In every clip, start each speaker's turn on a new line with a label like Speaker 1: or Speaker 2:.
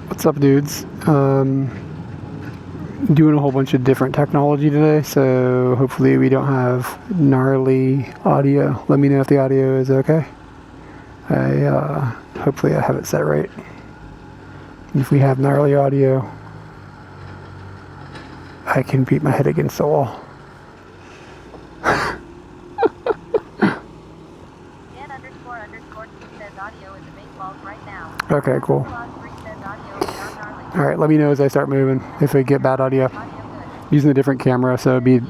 Speaker 1: What's up, dudes? Doing a whole bunch of different technology today, so hopefully we don't have gnarly audio. Let me know if the audio is okay. Hopefully I have it set right. If we have gnarly audio, I can beat my head against the wall. Okay, cool. Alright, let me know as I start moving if I get bad audio. Using a different camera, so it'd be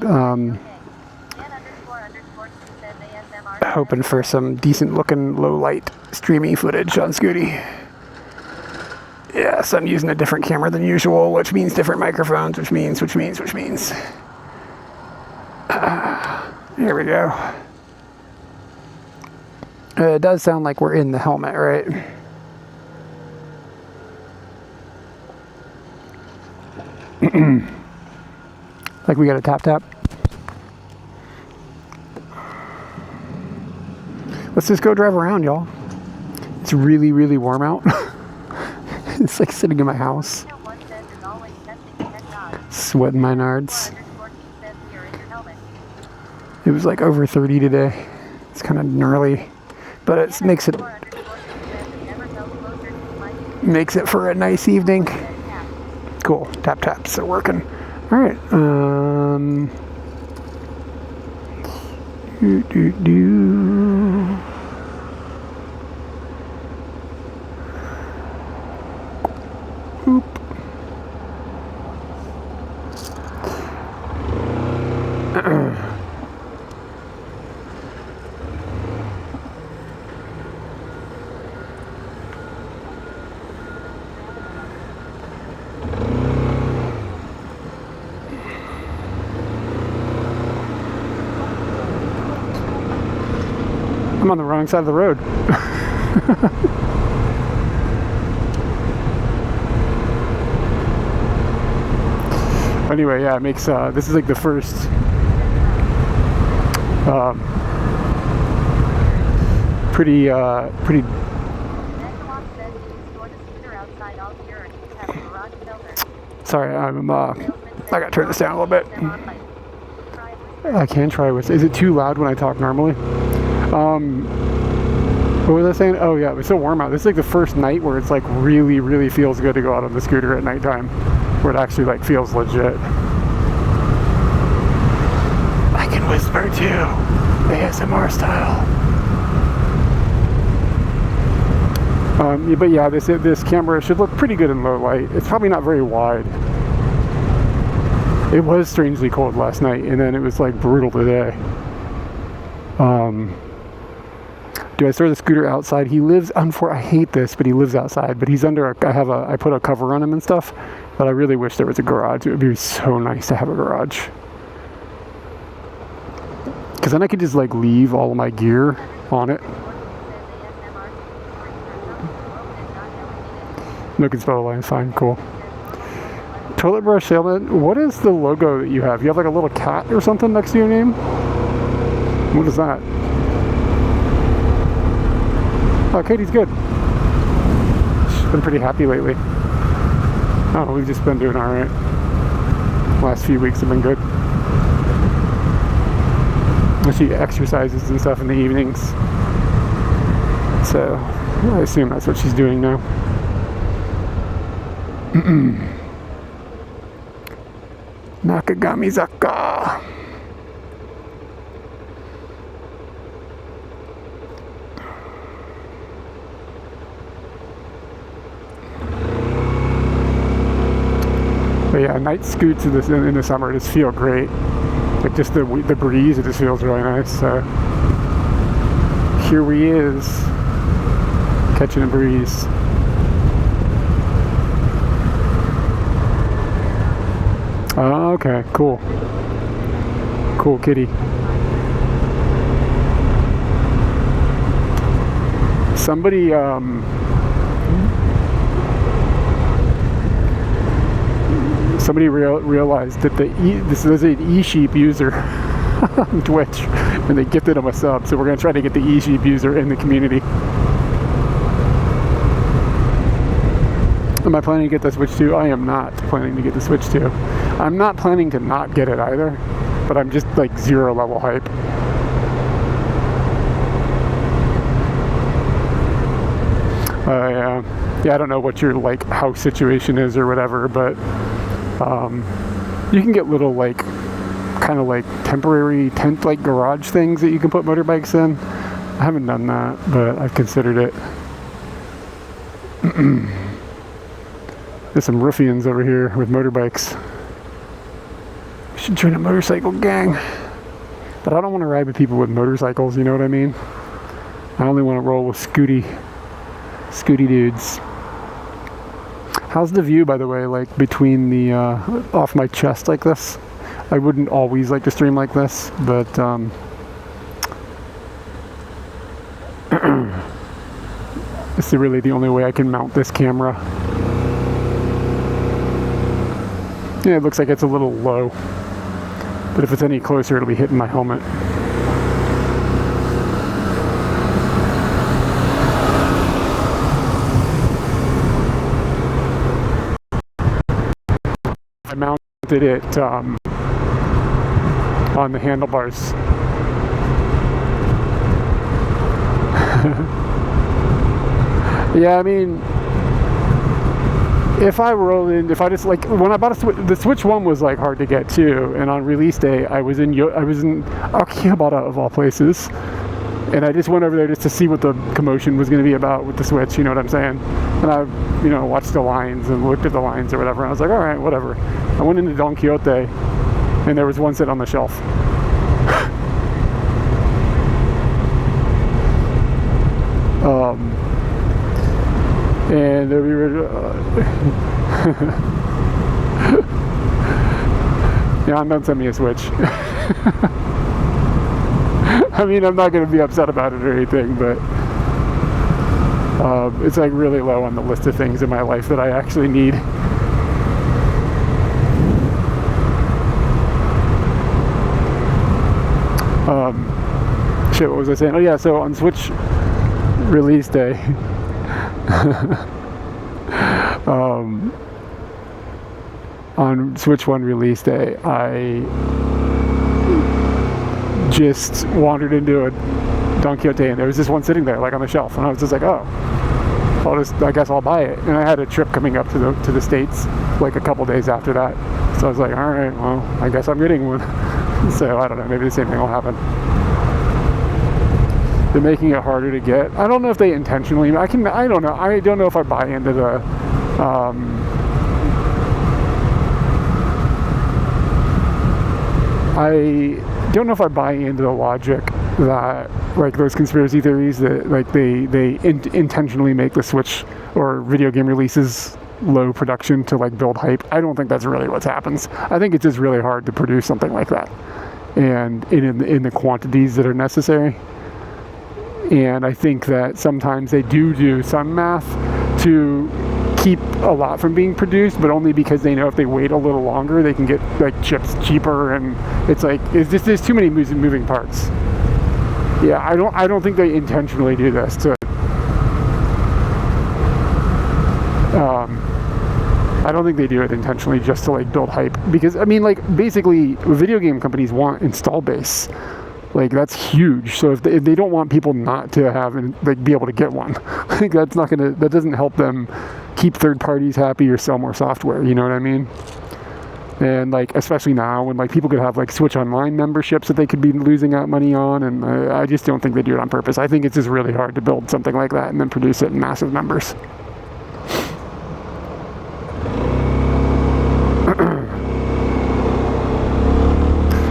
Speaker 1: hoping for some decent looking low light streaming footage on Scooty. Yes, I'm using a different camera than usual, which means different microphones, which means. Here we go. It does sound like we're in the helmet, right? Like we got a tap. Let's just go drive around, y'all. It's really, really warm out. It's like sitting in my house. Sweating my nards. It was like over 30 today. It's kind of gnarly, but it makes it for a nice evening. Cool. Taps are working. All right. Oop. I'm on the wrong side of the road. Anyway, yeah, it makes this is like the first pretty sorry, I gotta turn this down a little bit. I can try with. Is it too loud when I talk normally? What was I saying? Oh yeah, it was so warm out. This is like the first night where it's like really, really feels good to go out on the scooter at nighttime, where it actually like feels legit. I can whisper too, ASMR style. But yeah, this camera should look pretty good in low light. It's probably not very wide. It was strangely cold last night, and then it was like brutal today. Do I store the scooter outside? He lives I hate this, but he lives outside. But he's under I put a cover on him and stuff. But I really wish there was a garage. It would be so nice to have a garage. Because then I could just like leave all of my gear on it. No can spell the line, fine, cool. Toilet brush salesman, what is the logo that you have? You have like a little cat or something next to your name? What is that? Oh, Katie's good. She's been pretty happy lately. Oh, we've just been doing alright. Last few weeks have been good. She exercises and stuff in the evenings. So, I assume that's what she's doing now. Nakagamizaka. But yeah, night scoots in the summer just feel great. Like just the breeze, it just feels really nice. So here we is, catching a breeze. Oh, okay, cool. Cool kitty. Somebody, realized that this is an e-sheep user on Twitch, and they gifted him a sub, so we're going to try to get the e-sheep user in the community. Am I planning to get the Switch 2? I am not planning to get the Switch 2. I'm not planning to not get it either, but I'm just like 0 level hype. Yeah, I don't know what your like house situation is or whatever, but you can get little like kind of like temporary tent like garage things that you can put motorbikes in. I haven't done that, but I've considered it. There's some ruffians over here with motorbikes. We should join a motorcycle gang. But I don't want to ride with people with motorcycles, you know what I mean? I only want to roll with Scooty dudes. How's the view, by the way, like between the, off my chest like this? I wouldn't always like to stream like this, but, this is really the only way I can mount this camera. Yeah, it looks like it's a little low, but if it's any closer, it'll be hitting my helmet. I mounted it on the handlebars. Yeah, I mean, if I just like when I bought the Switch 1 was like hard to get too, and on release day I was in Akihabara of all places, and I just went over there just to see what the commotion was going to be about with the Switch, you know what I'm saying? And I, watched the lines and looked at the lines or whatever, and I was like, all right, whatever. I went into Don Quixote, and there was one sit on the shelf. And we were, yeah, don't send me a Switch. I mean, I'm not going to be upset about it or anything, but it's like really low on the list of things in my life that I actually need. Shit, what was I saying? Oh yeah, so on Switch release day, on Switch 1 release day, I just wandered into a Don Quixote, and there was this one sitting there, like on the shelf, and I was just like, oh, I guess I'll buy it. And I had a trip coming up to the States, like a couple days after that, so I was like, all right, well, I guess I'm getting one. So I don't know, maybe the same thing will happen. They're making it harder to get. I don't know if they intentionally. I don't know. I don't know if I buy into the. I don't know if I buy into the logic that like those conspiracy theories that like they intentionally make the Switch or video game releases low production to like build hype. I don't think that's really what happens. I think it's just really hard to produce something like that, and in the quantities that are necessary. And I think that sometimes they do some math to keep a lot from being produced, but only because they know if they wait a little longer, they can get like chips cheaper, and it's like there's too many moving parts. Yeah, I don't think they intentionally do this to. I don't think they do it intentionally just to like build hype, because I mean, like basically, video game companies want install base. Like that's huge. So if they don't want people not to have and like be able to get one, I think that doesn't help them keep third parties happy or sell more software. You know what I mean? And like especially now when like people could have like Switch Online memberships that they could be losing out money on, and I just don't think they do it on purpose. I think it's just really hard to build something like that and then produce it in massive numbers.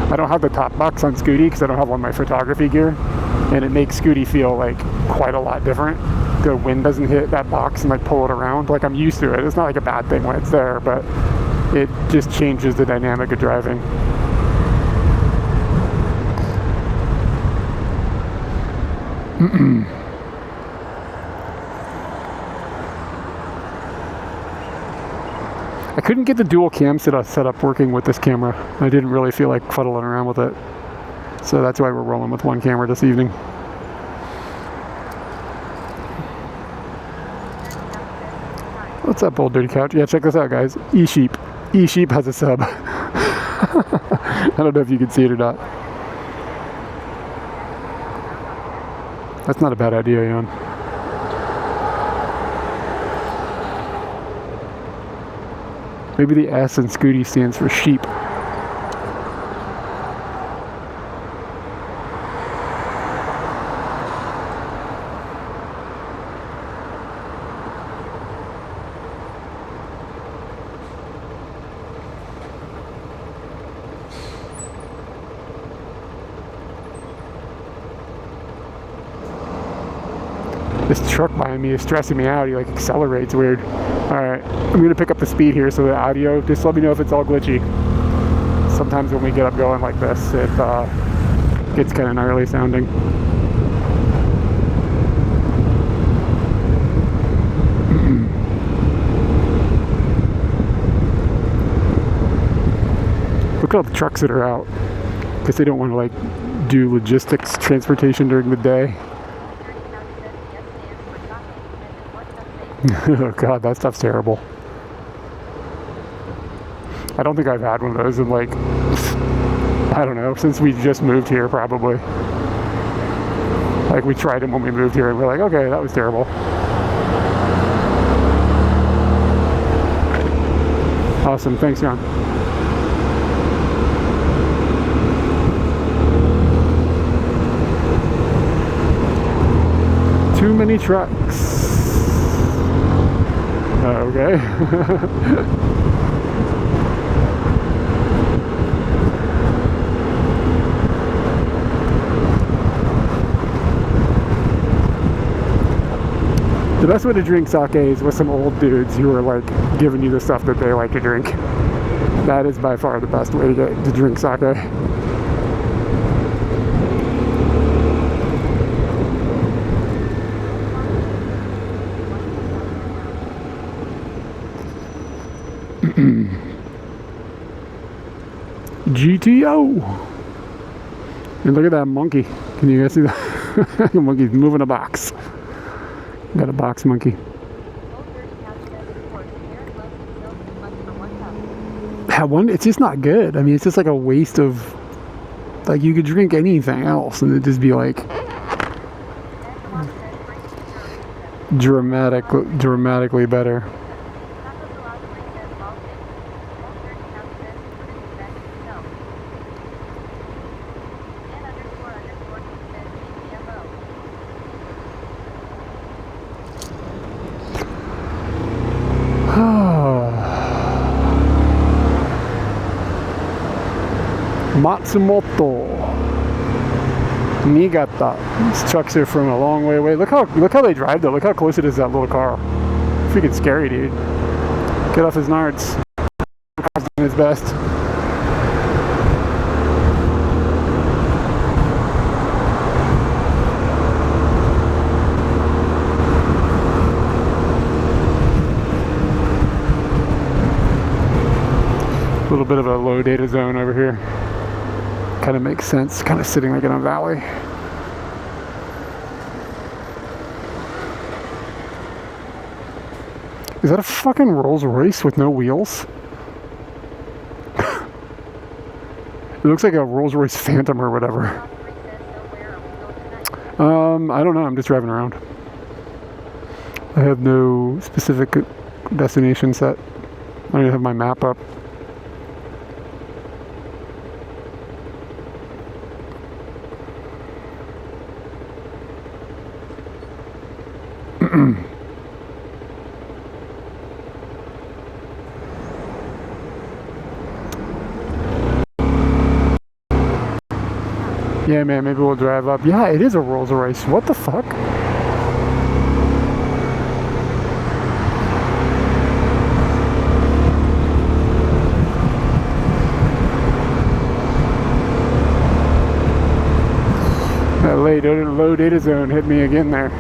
Speaker 1: I don't have the top box on Scooty because I don't have all my photography gear, and it makes Scooty feel like quite a lot different. The wind doesn't hit that box and like pull it around. Like I'm used to it. It's not like a bad thing when it's there, but it just changes the dynamic of driving. I couldn't get the dual cam set up working with this camera. I didn't really feel like fuddling around with it. So that's why we're rolling with one camera this evening. What's up, old dirty couch? Yeah, check this out, guys. E-Sheep. E-Sheep has a sub. I don't know if you can see it or not. That's not a bad idea, Jan. Maybe the S in Scooty stands for sheep. This truck behind me is stressing me out. He like accelerates weird. Alright, I'm gonna pick up the speed here so the audio, just let me know if it's all glitchy. Sometimes when we get up going like this, it gets kind of gnarly sounding. Look at all the trucks that are out. Because they don't want to like do logistics transportation during the day. Oh god, that stuff's terrible. I don't think I've had one of those in like, I don't know, since we just moved here probably. Like we tried them when we moved here and we're like, okay, that was terrible. Awesome, thanks John. Too many trucks. Okay. The best way to drink sake is with some old dudes who are like giving you the stuff that they like to drink. That is by far the best way to drink sake. GTO! And look at that monkey. Can you guys see that? The monkey's moving a box. Got a box monkey. That one, it's just not good. I mean, it's just like a waste of, like you could drink anything else and it'd just be like dramatically better. Matsumoto Niigata. These trucks are from a long way away. Look how they drive though. Look how close it is to that little car. Freaking scary, dude. Get off his nards. He's doing his best. A little bit of a low data zone over here. Kind of makes sense, kind of sitting like in a valley. Is that a fucking Rolls Royce with no wheels? It looks like a Rolls Royce Phantom or whatever. I don't know, I'm just driving around. I have no specific destination set. I don't even have my map up. Yeah, man, maybe we'll drive up. Yeah, it is a Rolls Royce. What the fuck? That low data zone hit me again there.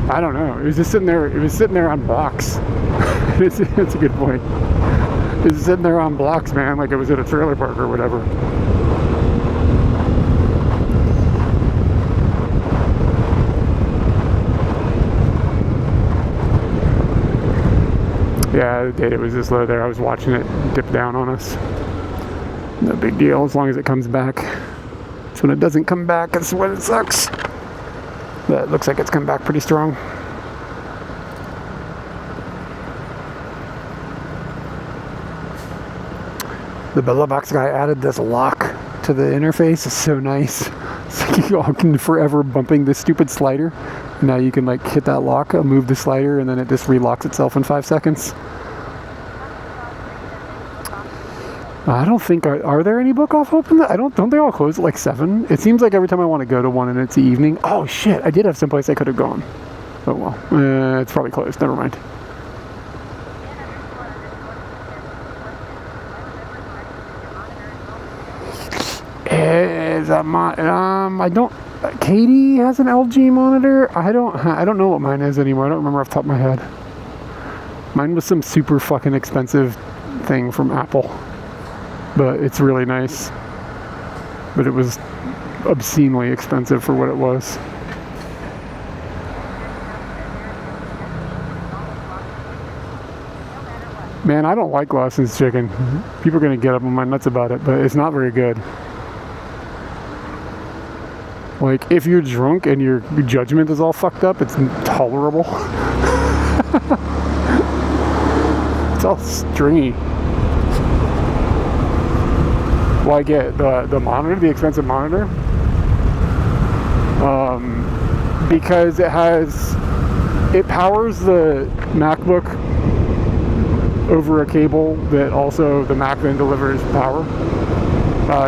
Speaker 1: I don't know. It was just sitting there. It was sitting there on box. It's a good point. It's sitting there on blocks, man, like it was at a trailer park or whatever. Yeah, the data was this low there. I was watching it dip down on us. No big deal, as long as it comes back. So when it doesn't come back, that's when it sucks. But it looks like it's come back pretty strong. The Bellavox guy added this lock to the interface. It's so nice. So you all can forever bumping this stupid slider. Now you can like hit that lock, move the slider, and then it just relocks itself in 5 seconds. I don't think, are there any book off open? Don't they all close at like 7? It seems like every time I want to go to one and it's the evening. Oh shit, I did have someplace I could have gone. Oh well, it's probably closed, never mind. I don't, Katie has an LG monitor. I don't know what mine is anymore. I don't remember off the top of my head. Mine was some super fucking expensive thing from Apple. But it's really nice. But it was obscenely expensive for what it was. Man, I don't like Lawson's chicken. People are going to get up on my nuts about it, but it's not very good. Like, if you're drunk and your judgment is all fucked up, it's tolerable. It's all stringy. Well, I get the monitor, the expensive monitor, because it powers the MacBook over a cable that also the Mac then delivers power,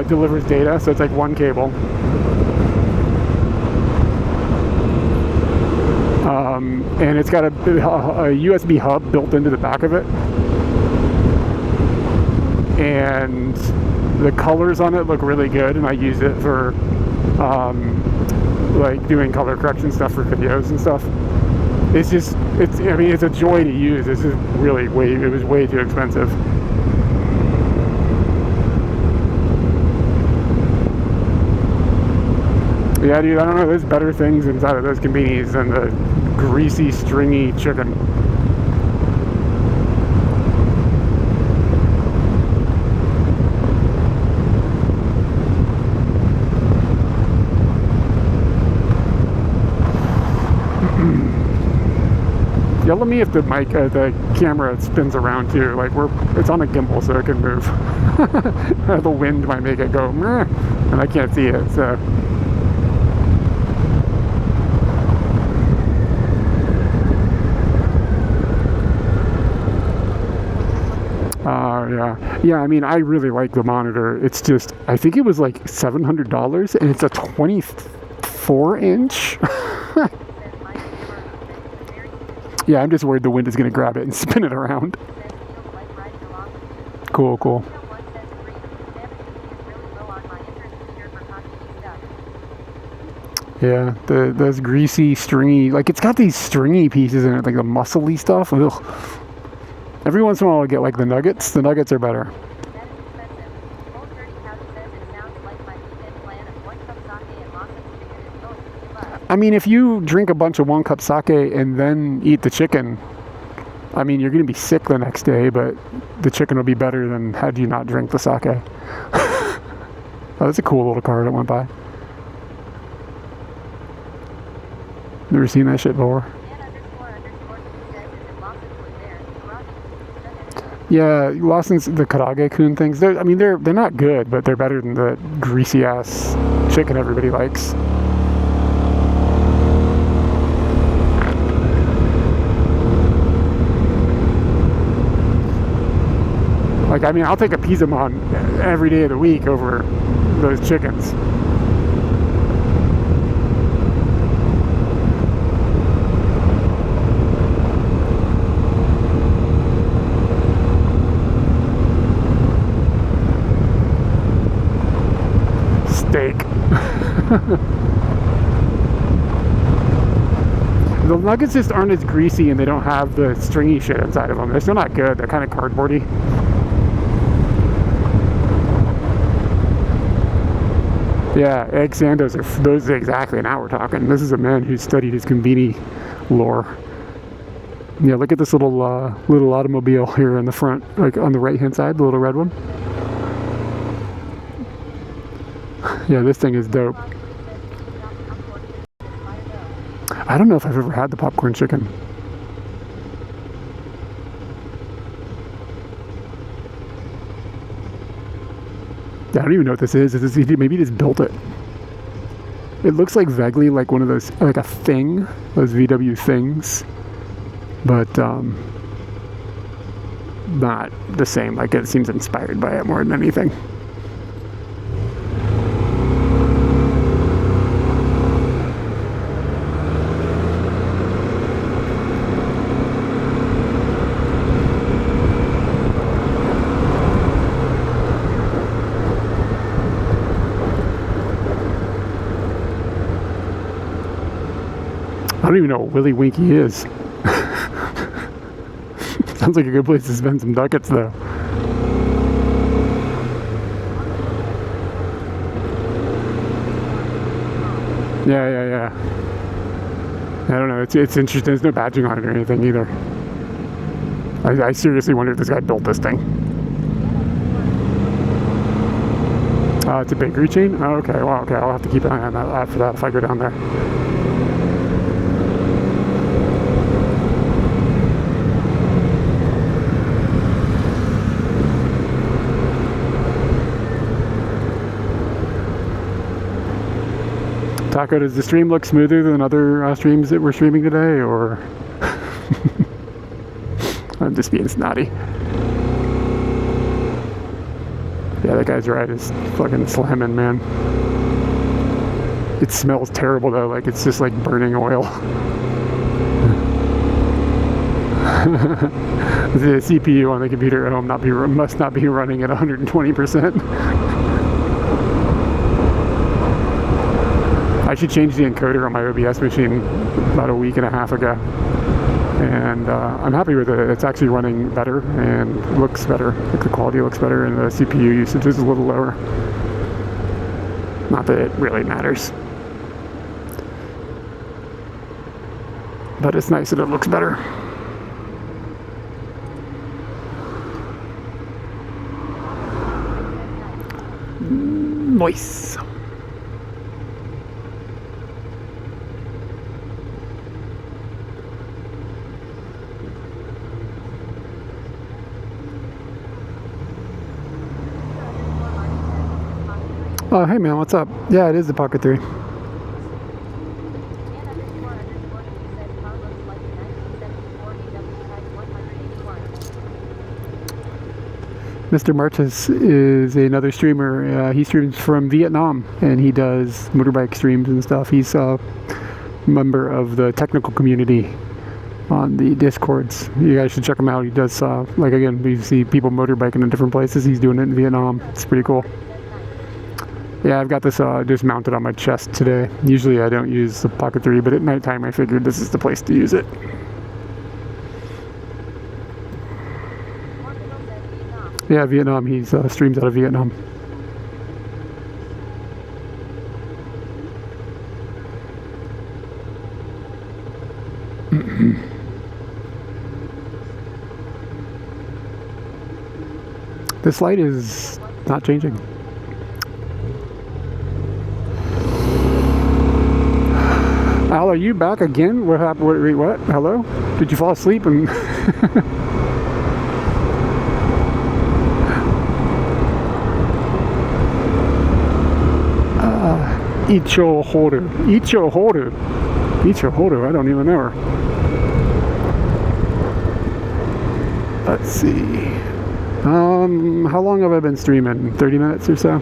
Speaker 1: delivers data, so it's like one cable. And it's got a USB hub built into the back of it, and the colors on it look really good, and I use it for like doing color correction stuff for videos and stuff. I mean, it's a joy to use. This is really it was way too expensive. Yeah, dude, I don't know, there's better things inside of those convenies than the greasy, stringy chicken. Yell at me if the mic, the camera spins around too. Like it's on a gimbal, so it can move. The wind might make it go, meh, and I can't see it. So. Yeah. I mean, I really like the monitor. It's just, I think it was like $700, and it's a 24-inch. Yeah, I'm just worried the wind is going to grab it and spin it around. Cool. Yeah, those greasy, stringy, like it's got these stringy pieces in it, like the muscly stuff. Ugh. Every once in a while I get like the nuggets. The nuggets are better. I mean, if you drink a bunch of 1-cup sake and then eat the chicken, I mean, you're going to be sick the next day, but the chicken will be better than had you not drink the sake. Oh, that's a cool little car that went by. Never seen that shit before. Yeah, Lawson's, the Karage-kun things, I mean, they're not good, but they're better than the greasy-ass chicken everybody likes. Like, I mean, I'll take a Pizzamon every day of the week over those chickens. Steak. The nuggets just aren't as greasy, and they don't have the stringy shit inside of them. They're still not good. They're kind of cardboardy. Yeah, egg sandos are those exactly. Now we're talking. This is a man who studied his conveni lore. Yeah, look at this little little automobile here in the front, like on the right hand side, the little red one. Yeah, this thing is dope. I don't know if I've ever had the popcorn chicken. I don't even know what this is. Maybe he just built it. It looks like vaguely like one of those, like a thing, those VW things, but not the same. Like it seems inspired by it more than anything. I don't even know what Willy Winky is. Sounds like a good place to spend some ducats, though. Yeah. I don't know. It's interesting. There's no badging on it or anything either. I seriously wonder if this guy built this thing. It's a bakery chain? Oh, okay. Well, okay. I'll have to keep an eye on that for that if I go down there. Taco, does the stream look smoother than other streams that we're streaming today, or I'm just being snotty? Yeah, that guy's right. It's fucking slamming, man. It smells terrible though. Like it's just like burning oil. The CPU on the computer at home must not be running at 120%. I should change the encoder on my OBS machine about a week and a half ago, and I'm happy with it. It's actually running better and looks better. Like the quality looks better, and the CPU usage is a little lower. Not that it really matters, but it's nice that it looks better. Nice. Oh, hey man, what's up? Yeah, it is the Pocket 3. Mr. Martis is another streamer. He streams from Vietnam, and he does motorbike streams and stuff. He's a member of the technical community on the Discords. You guys should check him out. He does, like again, we see people motorbiking in different places. He's doing it in Vietnam. It's pretty cool. Yeah, I've got this just mounted on my chest today. Usually I don't use the Pocket 3, but at nighttime I figured this is the place to use it. Yeah, Vietnam. He streams out of Vietnam. This light is not changing. Al, are you back again? What happened? What? Hello? Did you fall asleep and... Icho Horu. Icho Horu. Icho Horu, I don't even know her. Let's see. How long have I been streaming? 30 minutes or so?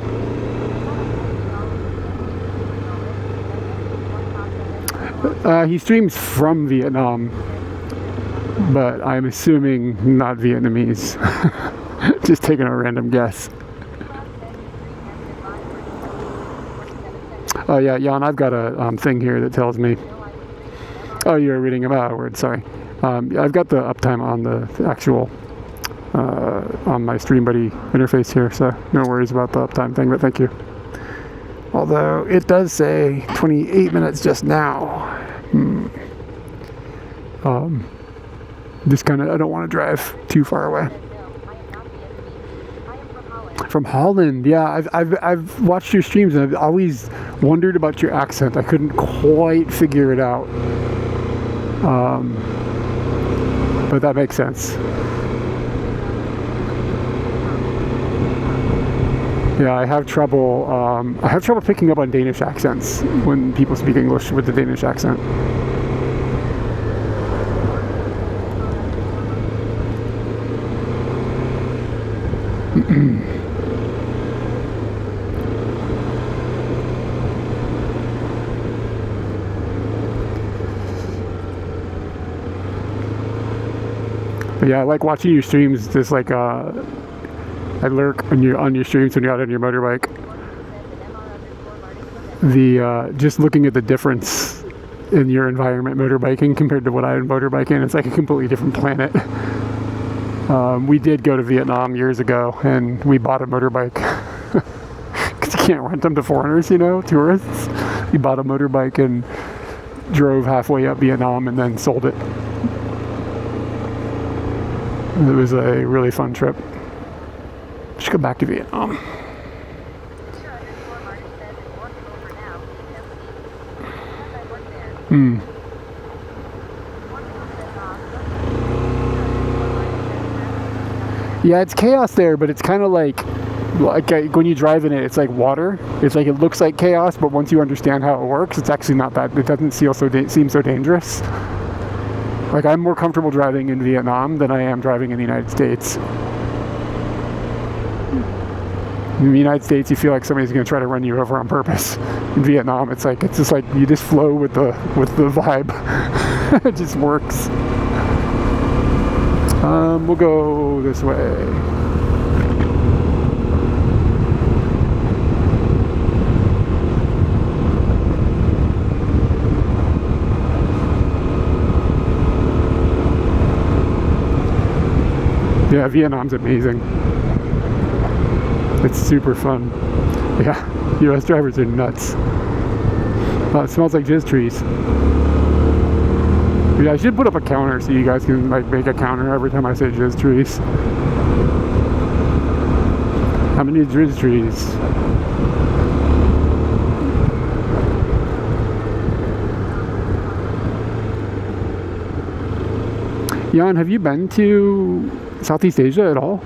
Speaker 1: He streams from Vietnam, but I'm assuming not Vietnamese. Just taking a random guess. Oh yeah, Jan, I've got a thing here that tells me. Oh, you're reading about a word. Sorry. I've got the uptime on the actual on my StreamBuddy interface here, so no worries about the uptime thing. But thank you. Although it does say 28 minutes just now. Just kind of, I don't want to drive too far away. From Holland, yeah. I've watched your streams and I've always wondered about your accent. I couldn't quite figure it out. But that makes sense. Yeah, I have trouble picking up on Danish accents when people speak English with the Danish accent. But yeah, I like watching your streams. Just like I lurk on your streams when you're out on your motorbike. Just looking at the difference in your environment motorbiking compared to what I'm motorbiking, it's like a completely different planet. We did go to Vietnam years ago, and we bought a motorbike because you can't rent them to foreigners, tourists. We bought a motorbike and drove halfway up Vietnam and then sold it. It was a really fun trip. Should go back to Vietnam. Yeah, it's chaos there, but it's kind of like when you drive in it, it's like water. It's like it looks like chaos, but once you understand how it works, it's actually not that. It doesn't seem so dangerous. Like, I'm more comfortable driving in Vietnam than I am driving in the United States. In the United States, you feel like somebody's going to try to run you over on purpose. In Vietnam, it's just like you just flow with the vibe. It just works. We'll go this way. Yeah, Vietnam's amazing. It's super fun. Yeah, US drivers are nuts. It smells like jizz trees. Yeah, I should put up a counter so you guys can make a counter every time I say jizz trees. How many jizz trees? Jan, have you been to Southeast Asia at all?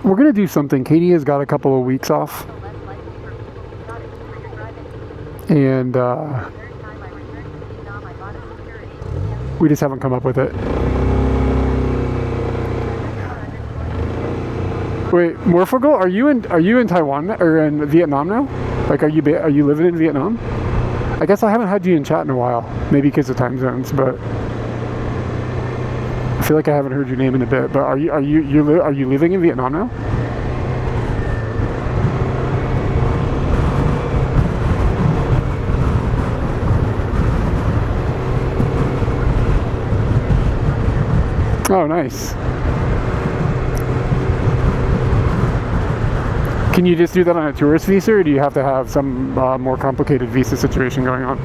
Speaker 1: We're gonna do something. Katie has got a couple of weeks off, and we just haven't come up with it. Wait, Morphogle, are you in Taiwan or in Vietnam now? Like, are you living in Vietnam? I guess I haven't had you in chat in a while. Maybe because of time zones, but I feel like I haven't heard your name in a bit. But are you living in Vietnam now? Oh, nice. Can you just do that on a tourist visa, or do you have to have some more complicated visa situation going on?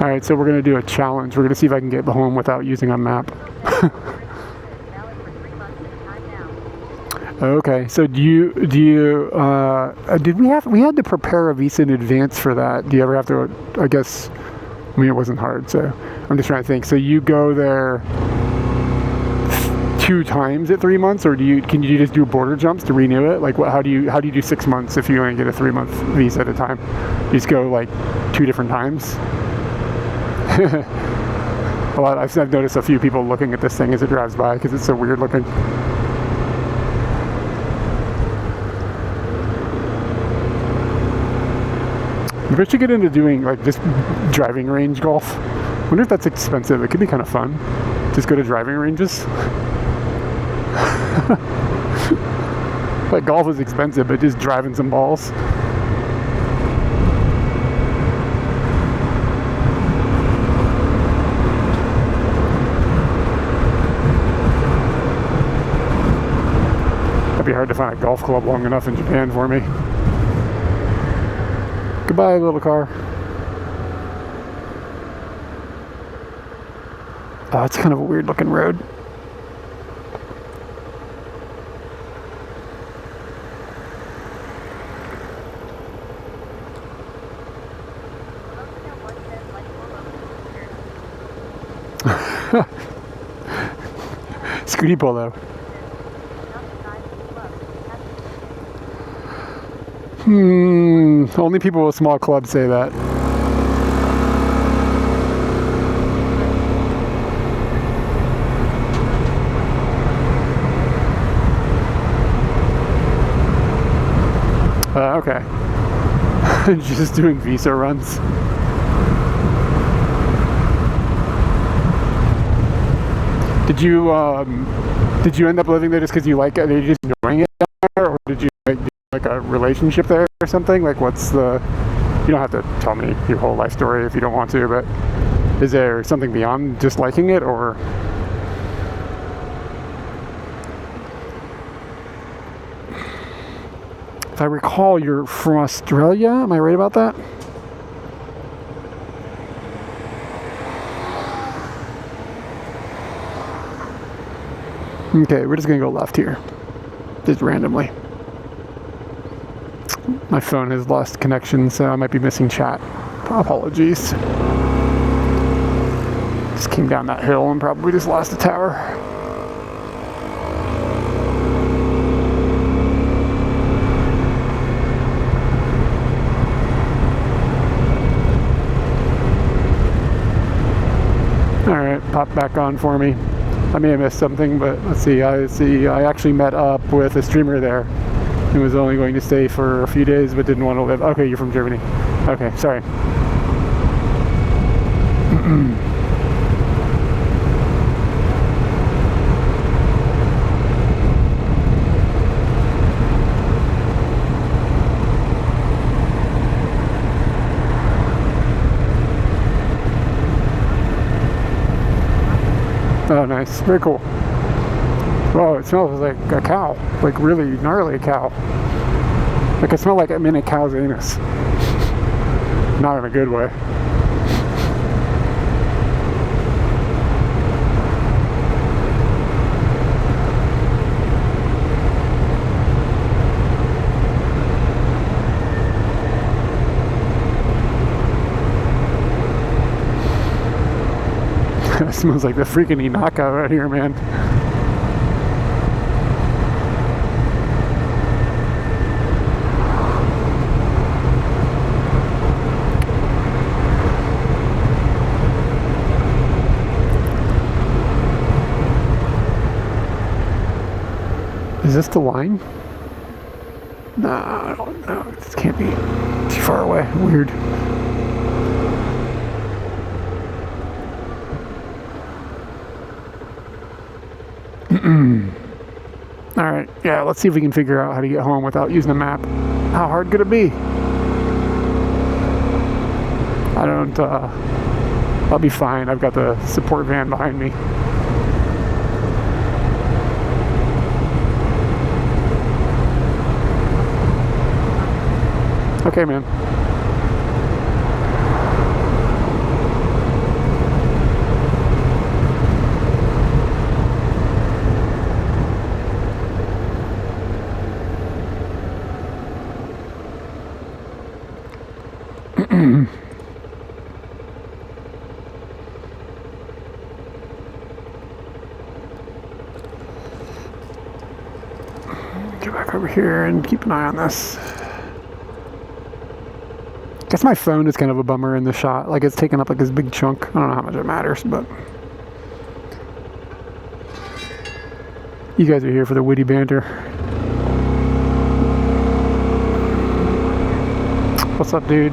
Speaker 1: Alright, so we're going to do a challenge. We're going to see if I can get home without using a map. Okay, so we had to prepare a visa in advance for that. Do you ever have to, I guess, I mean, it wasn't hard, so I'm just trying to think. So you go there 2 times at 3 months, or can you just do border jumps to renew it? Like, how do you do 6 months if you only get a 3-month visa at a time? You just go like 2 different times. I've noticed a few people looking at this thing as it drives by because it's so weird looking. Maybe I should get into doing like just driving range golf. I wonder if that's expensive. It could be kind of fun. Just go to driving ranges. Like golf is expensive, but just driving some balls. It'd be hard to find a golf club long enough in Japan for me. Goodbye, little car. Oh, it's kind of a weird looking road. Scooty Polo. Only people with small clubs say that. Okay. Just doing visa runs. Did you end up living there just because you like it? Are you just enjoying it down there, or did you like a relationship there or something? Like, what's the? You don't have to tell me your whole life story if you don't want to, but is there something beyond just liking it, or? If I recall, you're from Australia. Am I right about that? Okay, we're just gonna go left here, just randomly. My phone has lost connection, so I might be missing chat. Apologies. Just came down that hill and probably just lost the tower. Alright, pop back on for me. I may have missed something, but let's see. I actually met up with a streamer there who was only going to stay for a few days but didn't want to live. Okay, you're from Germany. Okay, sorry. Oh, nice. Very cool. Whoa, it smells like a cow. Like really gnarly cow. Like I smell like I'm in a cow's anus. Not in a good way. It smells like the freaking Inaka right here, man. Is this the line? No, I don't know. This can't be too far away. Weird. Alright, yeah, let's see if we can figure out how to get home without using a map. How hard could it be? I don't, I'll be fine. I've got the support van behind me. Okay, man. Get back over here and keep an eye on this. Guess my phone is kind of a bummer in the shot. Like it's taking up like this big chunk. I don't know how much it matters, but You guys are here for the witty banter. What's up, dude?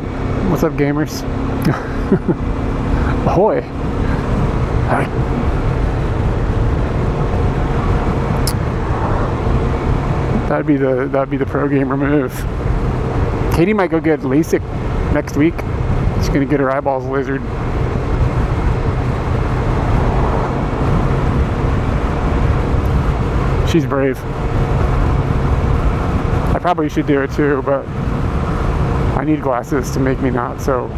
Speaker 1: What's up, gamers? Ahoy! Hi. That'd be the pro gamer move. Katie might go get LASIK next week. She's gonna get her eyeballs lasered. She's brave. I probably should do it too, but I need glasses to make me not so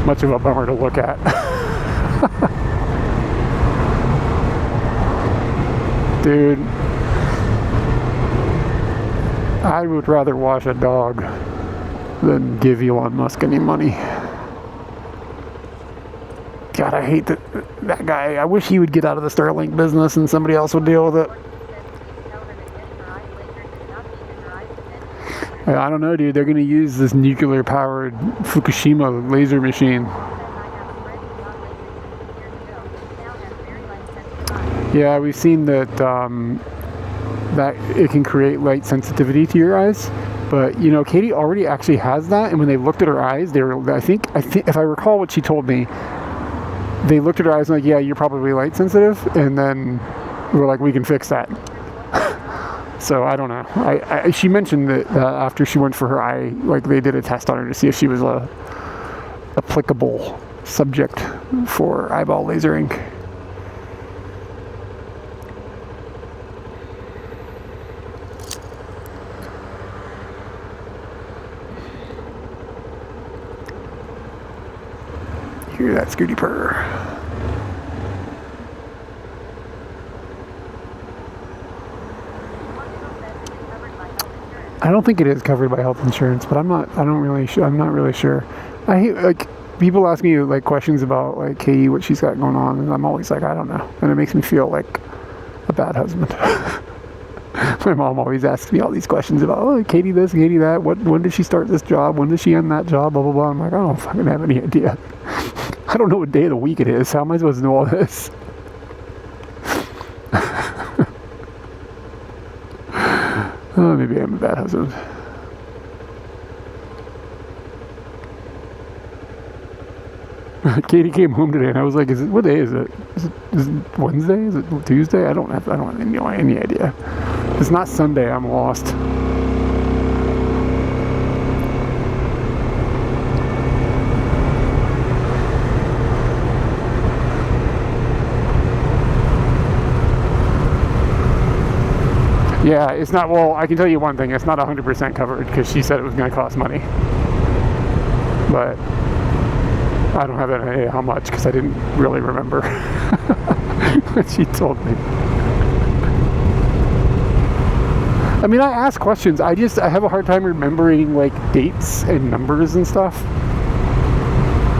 Speaker 1: much of a bummer to look at. Dude, I would rather wash a dog than give Elon Musk any money. God, I hate that guy. I wish he would get out of the Starlink business and somebody else would deal with it. I don't know, dude. They're going to use this nuclear-powered Fukushima laser machine. Yeah, we've seen that that it can create light sensitivity to your eyes. But, you know, Katie already actually has that. And when they looked at her eyes, they were, I think, if I recall what she told me, they looked at her eyes and like, yeah, you're probably light sensitive. And then we're like, we can fix that. So I don't know. She mentioned that after she went for her eye, like they did a test on her to see if she was a applicable subject for eyeball lasering. Hear that Scooty purr. I don't think it is covered by health insurance, but I'm not really sure. I hate, like, people ask me like questions about like Katie, what she's got going on, and I'm always like, I don't know. And it makes me feel like a bad husband. My mom always asks me all these questions about, oh, Katie this, Katie that, when did she start this job, when did she end that job, blah blah blah. I'm like, I don't fucking have any idea. I don't know what day of the week it is. How am I supposed to know all this? Oh, maybe I'm a bad husband. Katie came home today, and I was like, what day is it? Is it Wednesday? Is it Tuesday? I don't have any idea. If it's not Sunday, I'm lost. Yeah, it's not, well, I can tell you one thing, it's not 100% covered because she said it was going to cost money. But I don't have any idea how much because I didn't really remember what she told me. I mean, I ask questions. I have a hard time remembering like dates and numbers and stuff.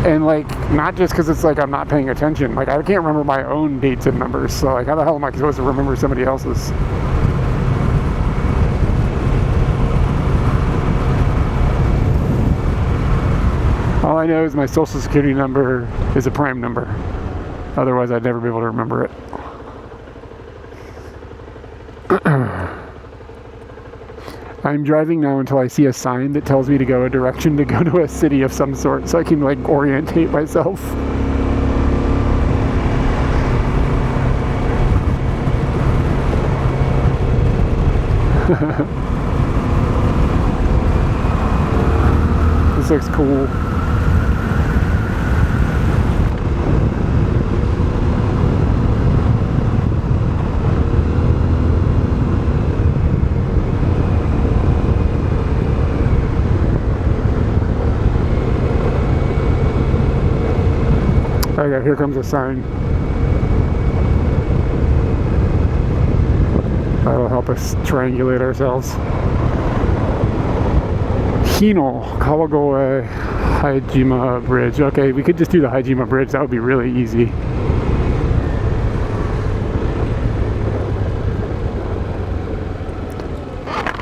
Speaker 1: And like, not just because it's like I'm not paying attention. Like, I can't remember my own dates and numbers. So like, how the hell am I supposed to remember somebody else's? All I know is my social security number is a prime number. Otherwise, I'd never be able to remember it. I'm driving now until I see a sign that tells me to go a direction to go to a city of some sort so I can like orientate myself. This looks cool. Okay, here comes a sign. That'll help us triangulate ourselves. Hino, Kawagoe, Haijima Bridge. Okay, we could just do the Haijima Bridge. That would be really easy.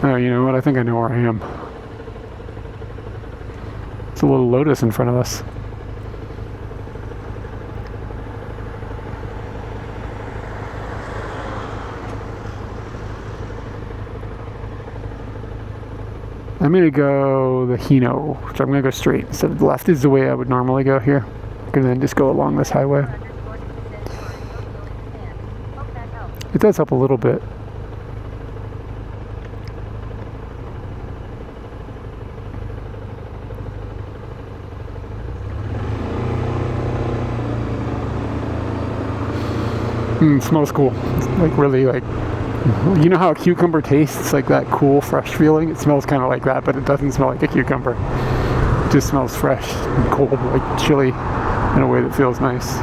Speaker 1: Oh, you know what? I think I know where I am. It's a little Lotus in front of us. I'm going to go the Hino, so I'm going to go straight instead of left is the way I would normally go here. And then just go along this highway. It does help a little bit. Smells cool. It's like really like, you know how a cucumber tastes, like that cool fresh feeling? It smells kind of like that, but it doesn't smell like a cucumber. It just smells fresh and cold, like chili in a way that feels nice.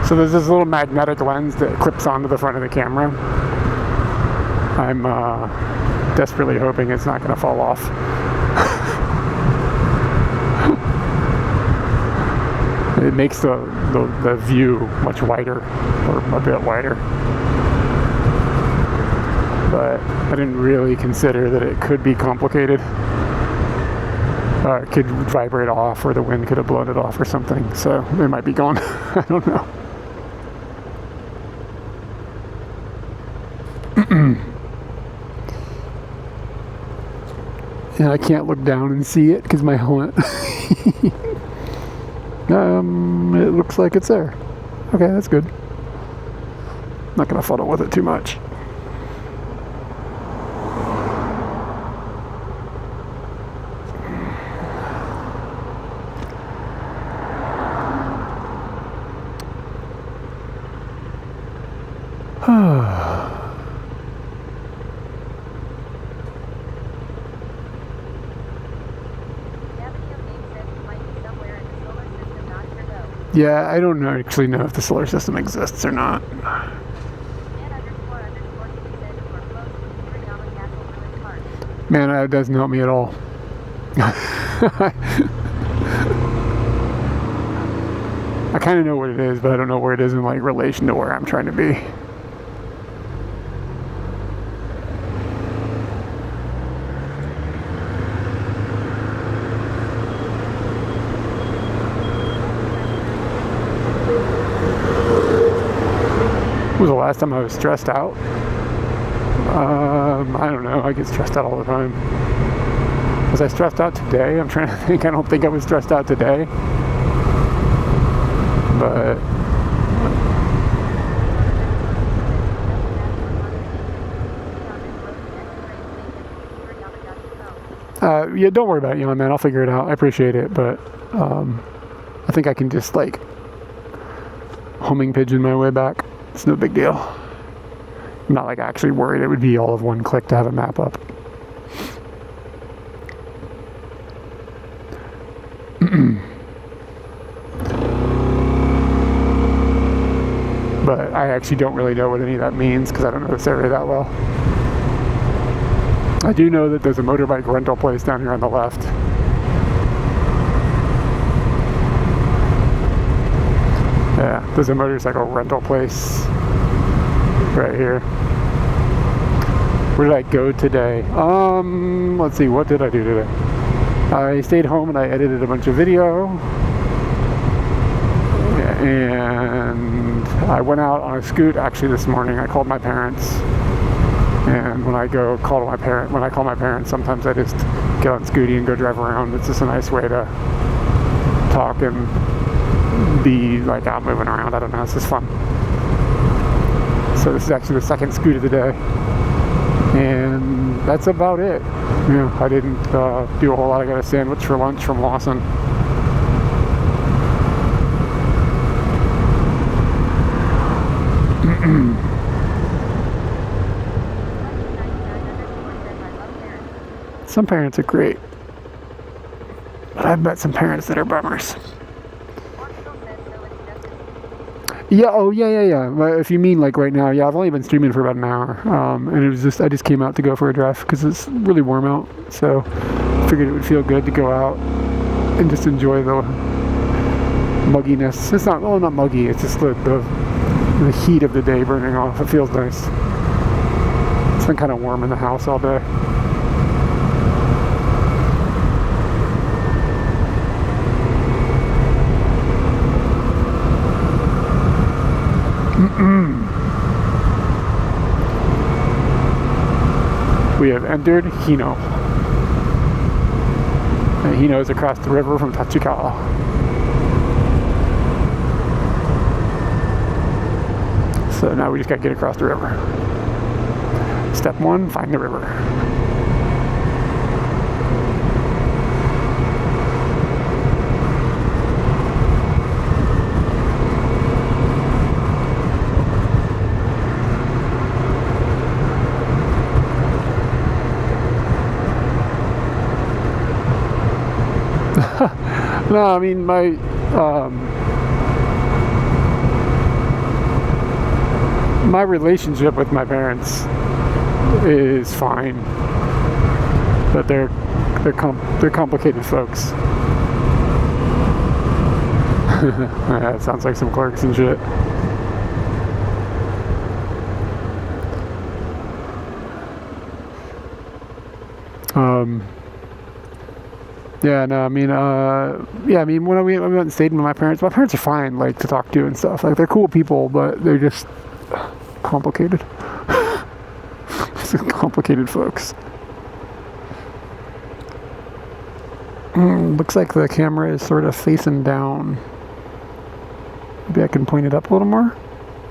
Speaker 1: So there's this little magnetic lens that clips onto the front of the camera. I'm desperately hoping it's not going to fall off. It makes the view much wider, or a bit wider. But I didn't really consider that it could be complicated. It could vibrate off, or the wind could have blown it off or something. So it might be gone. I don't know. And I can't look down and see it because my helmet. It looks like it's there. Okay, that's good. Not gonna fuddle with it too much. Yeah, I don't actually know if the solar system exists or not. Man, that doesn't help me at all. I kind of know what it is, but I don't know where it is in like relation to where I'm trying to be. When was the last time I was stressed out? I don't know. I get stressed out all the time. Was I stressed out today? I'm trying to think. I don't think I was stressed out today. But yeah, don't worry about it, young man. I'll figure it out. I appreciate it, but I think I can just like homing pigeon my way back. It's no big deal. I'm not like actually worried it would be all of one click to have a map up. But I actually don't really know what any of that means because I don't know this area that well. I do know that there's a motorbike rental place down here on the left. Yeah, there's a motorcycle rental place right here. Where did I go today? Let's see, what did I do today? I stayed home and I edited a bunch of video. And I went out on a scoot actually this morning. I called my parents. And when I call my parents, sometimes I just get on Scooty and go drive around. It's just a nice way to talk and be like out moving around. I don't know, it's just fun. So this is actually the second scoot of the day. And that's about it. Yeah, I didn't do a whole lot. I got a sandwich for lunch from Lawson. Some parents are great, but I've met some parents that are bummers. Yeah, oh yeah. If you mean like right now, yeah, I've only been streaming for about an hour, and it was I just came out to go for a drive because it's really warm out, so I figured it would feel good to go out and just enjoy the mugginess. It's not muggy, it's just the heat of the day burning off. It feels nice. It's been kind of warm in the house all day. We have entered Hino. And Hino is across the river from Tachikawa. So now we just gotta get across the river. Step 1, find the river. No, I mean my relationship with my parents is fine, but they're complicated folks. That sounds like some clerks and shit. Yeah, no, I mean, when I went and stayed with my parents are fine, like, to talk to and stuff. Like, they're cool people, but they're just complicated. Complicated folks. Looks like the camera is sort of facing down. Maybe I can point it up a little more?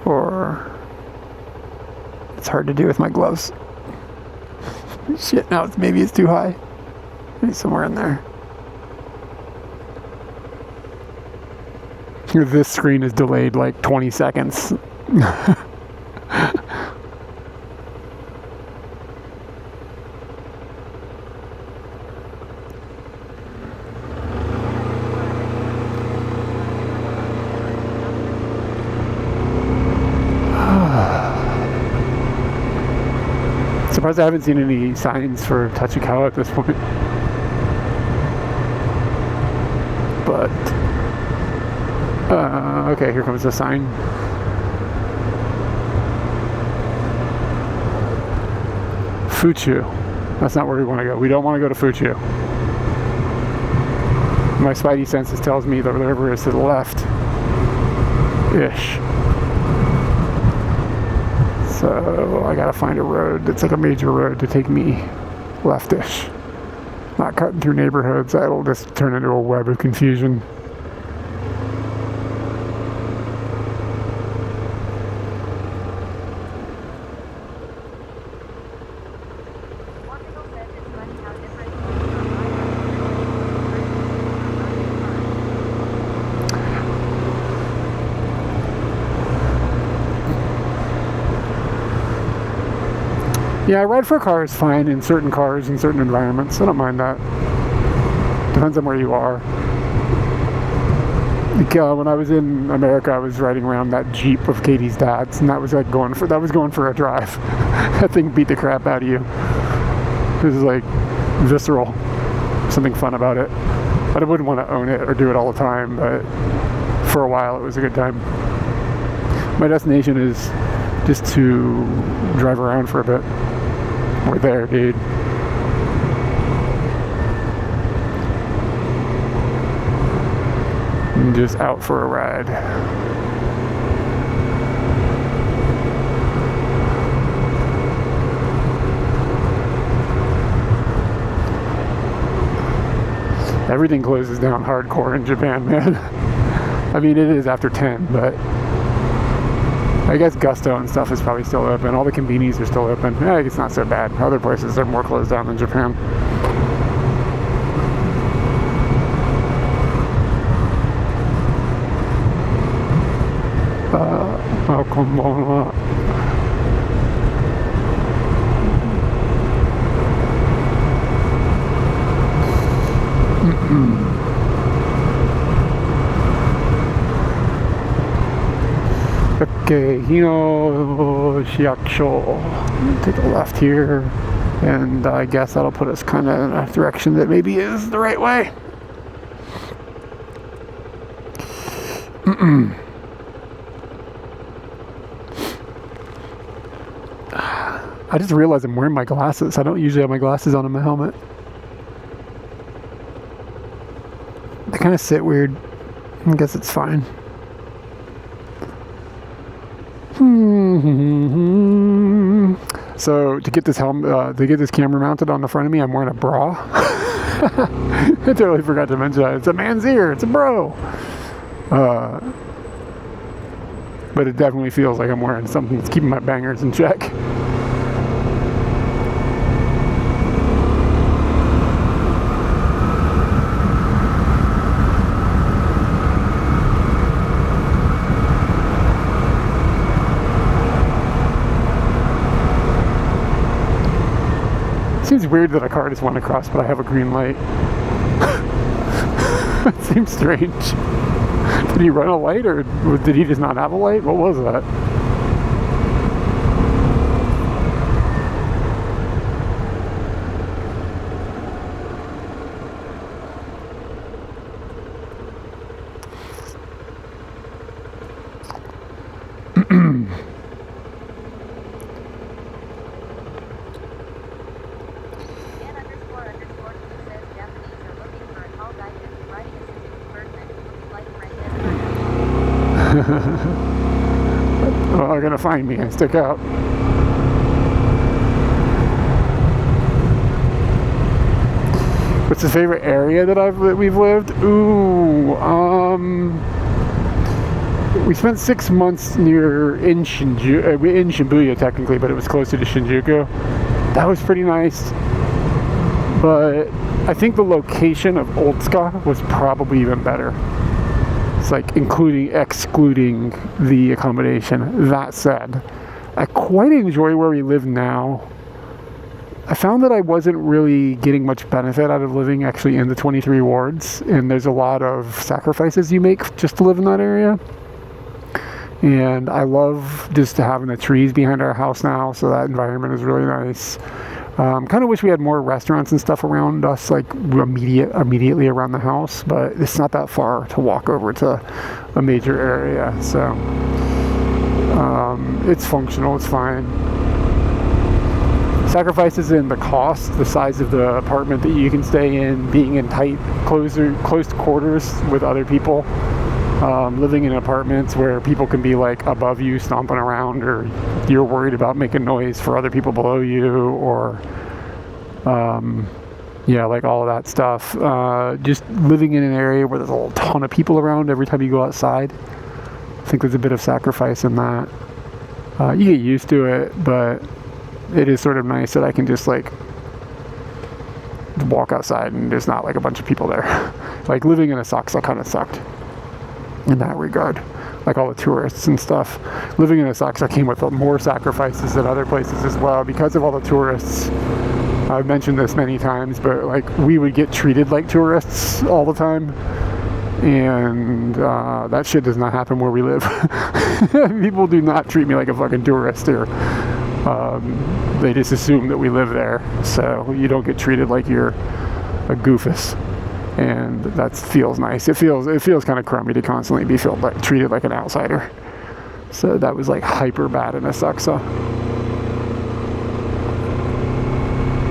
Speaker 1: Or... it's hard to do with my gloves. Shit, now maybe it's too high. Maybe somewhere in there. This screen is delayed like 20 seconds. Surprised I haven't seen any signs for Tachikawa at this point. But okay, here comes the sign. Fuchu. That's not where we want to go. We don't want to go to Fuchu. My spidey senses tells me the river is to the left-ish. So I gotta find a road that's like a major road to take me leftish. Not cutting through neighborhoods, that'll just turn into a web of confusion. Yeah, ride for a car is fine in certain cars, in certain environments. I don't mind that. Depends on where you are. Like, when I was in America, I was riding around that Jeep of Katie's dad's, and that was like going for a drive. That thing beat the crap out of you. It was like visceral. Something fun about it. But I wouldn't want to own it or do it all the time, but for a while it was a good time. My destination is just to drive around for a bit. We're there, dude. I'm just out for a ride. Everything closes down hardcore in Japan, man. I mean, it is after 10, but I guess Gusto and stuff is probably still open. All the convenies are still open. Yeah, it's not so bad. Other places are more closed down than Japan. Konbanwa. Okay, Hino Shiakusho. Take a left here, and I guess that'll put us kind of in a direction that maybe is the right way. I just realized I'm wearing my glasses. I don't usually have my glasses on in my helmet. They kind of sit weird. I guess it's fine. So to get this camera mounted on the front of me, I'm wearing a bra. I totally forgot to mention that. It's a man's ear. It's a bro. But it definitely feels like I'm wearing something that's keeping my bangers in check. Seems weird that a car just went across, but I have a green light. It seems strange. Did he run a light, or did he just not have a light? What was that? Well, they're gonna find me and stick out. What's the favorite area that we've lived? Ooh, we spent 6 months in Shibuya technically, but it was closer to Shinjuku. That was pretty nice. But I think the location of Otsuka was probably even better. It's like excluding the accommodation. That said, I quite enjoy where we live now. I found that I wasn't really getting much benefit out of living actually in the 23 wards, and there's a lot of sacrifices you make just to live in that area. And I love just having the trees behind our house now, so that environment is really nice. Kind of wish we had more restaurants and stuff around us, like immediately around the house, but it's not that far to walk over to a major area, so it's functional, it's fine. Sacrifices in the cost, the size of the apartment that you can stay in, being in tight, close quarters with other people, living in apartments where people can be like above you stomping around, or you're worried about making noise for other people below you, or yeah, like all of that stuff. Just living in an area where there's a ton of people around every time you go outside. I think there's a bit of sacrifice in that. You get used to it, but it is sort of nice that I can just like walk outside and there's not like a bunch of people there. Like living in Asakusa kind of sucked in that regard, like all the tourists and stuff. Living in Asakusa came with more sacrifices than other places as well because of all the tourists. I've mentioned this many times, but like we would get treated like tourists all the time, and that shit does not happen where we live. People do not treat me like a fucking tourist here. They just assume that we live there, so you don't get treated like you're a goofus, and that feels nice. It feels kind of crummy to constantly be treated like an outsider. So that was like hyper bad in Asakusa.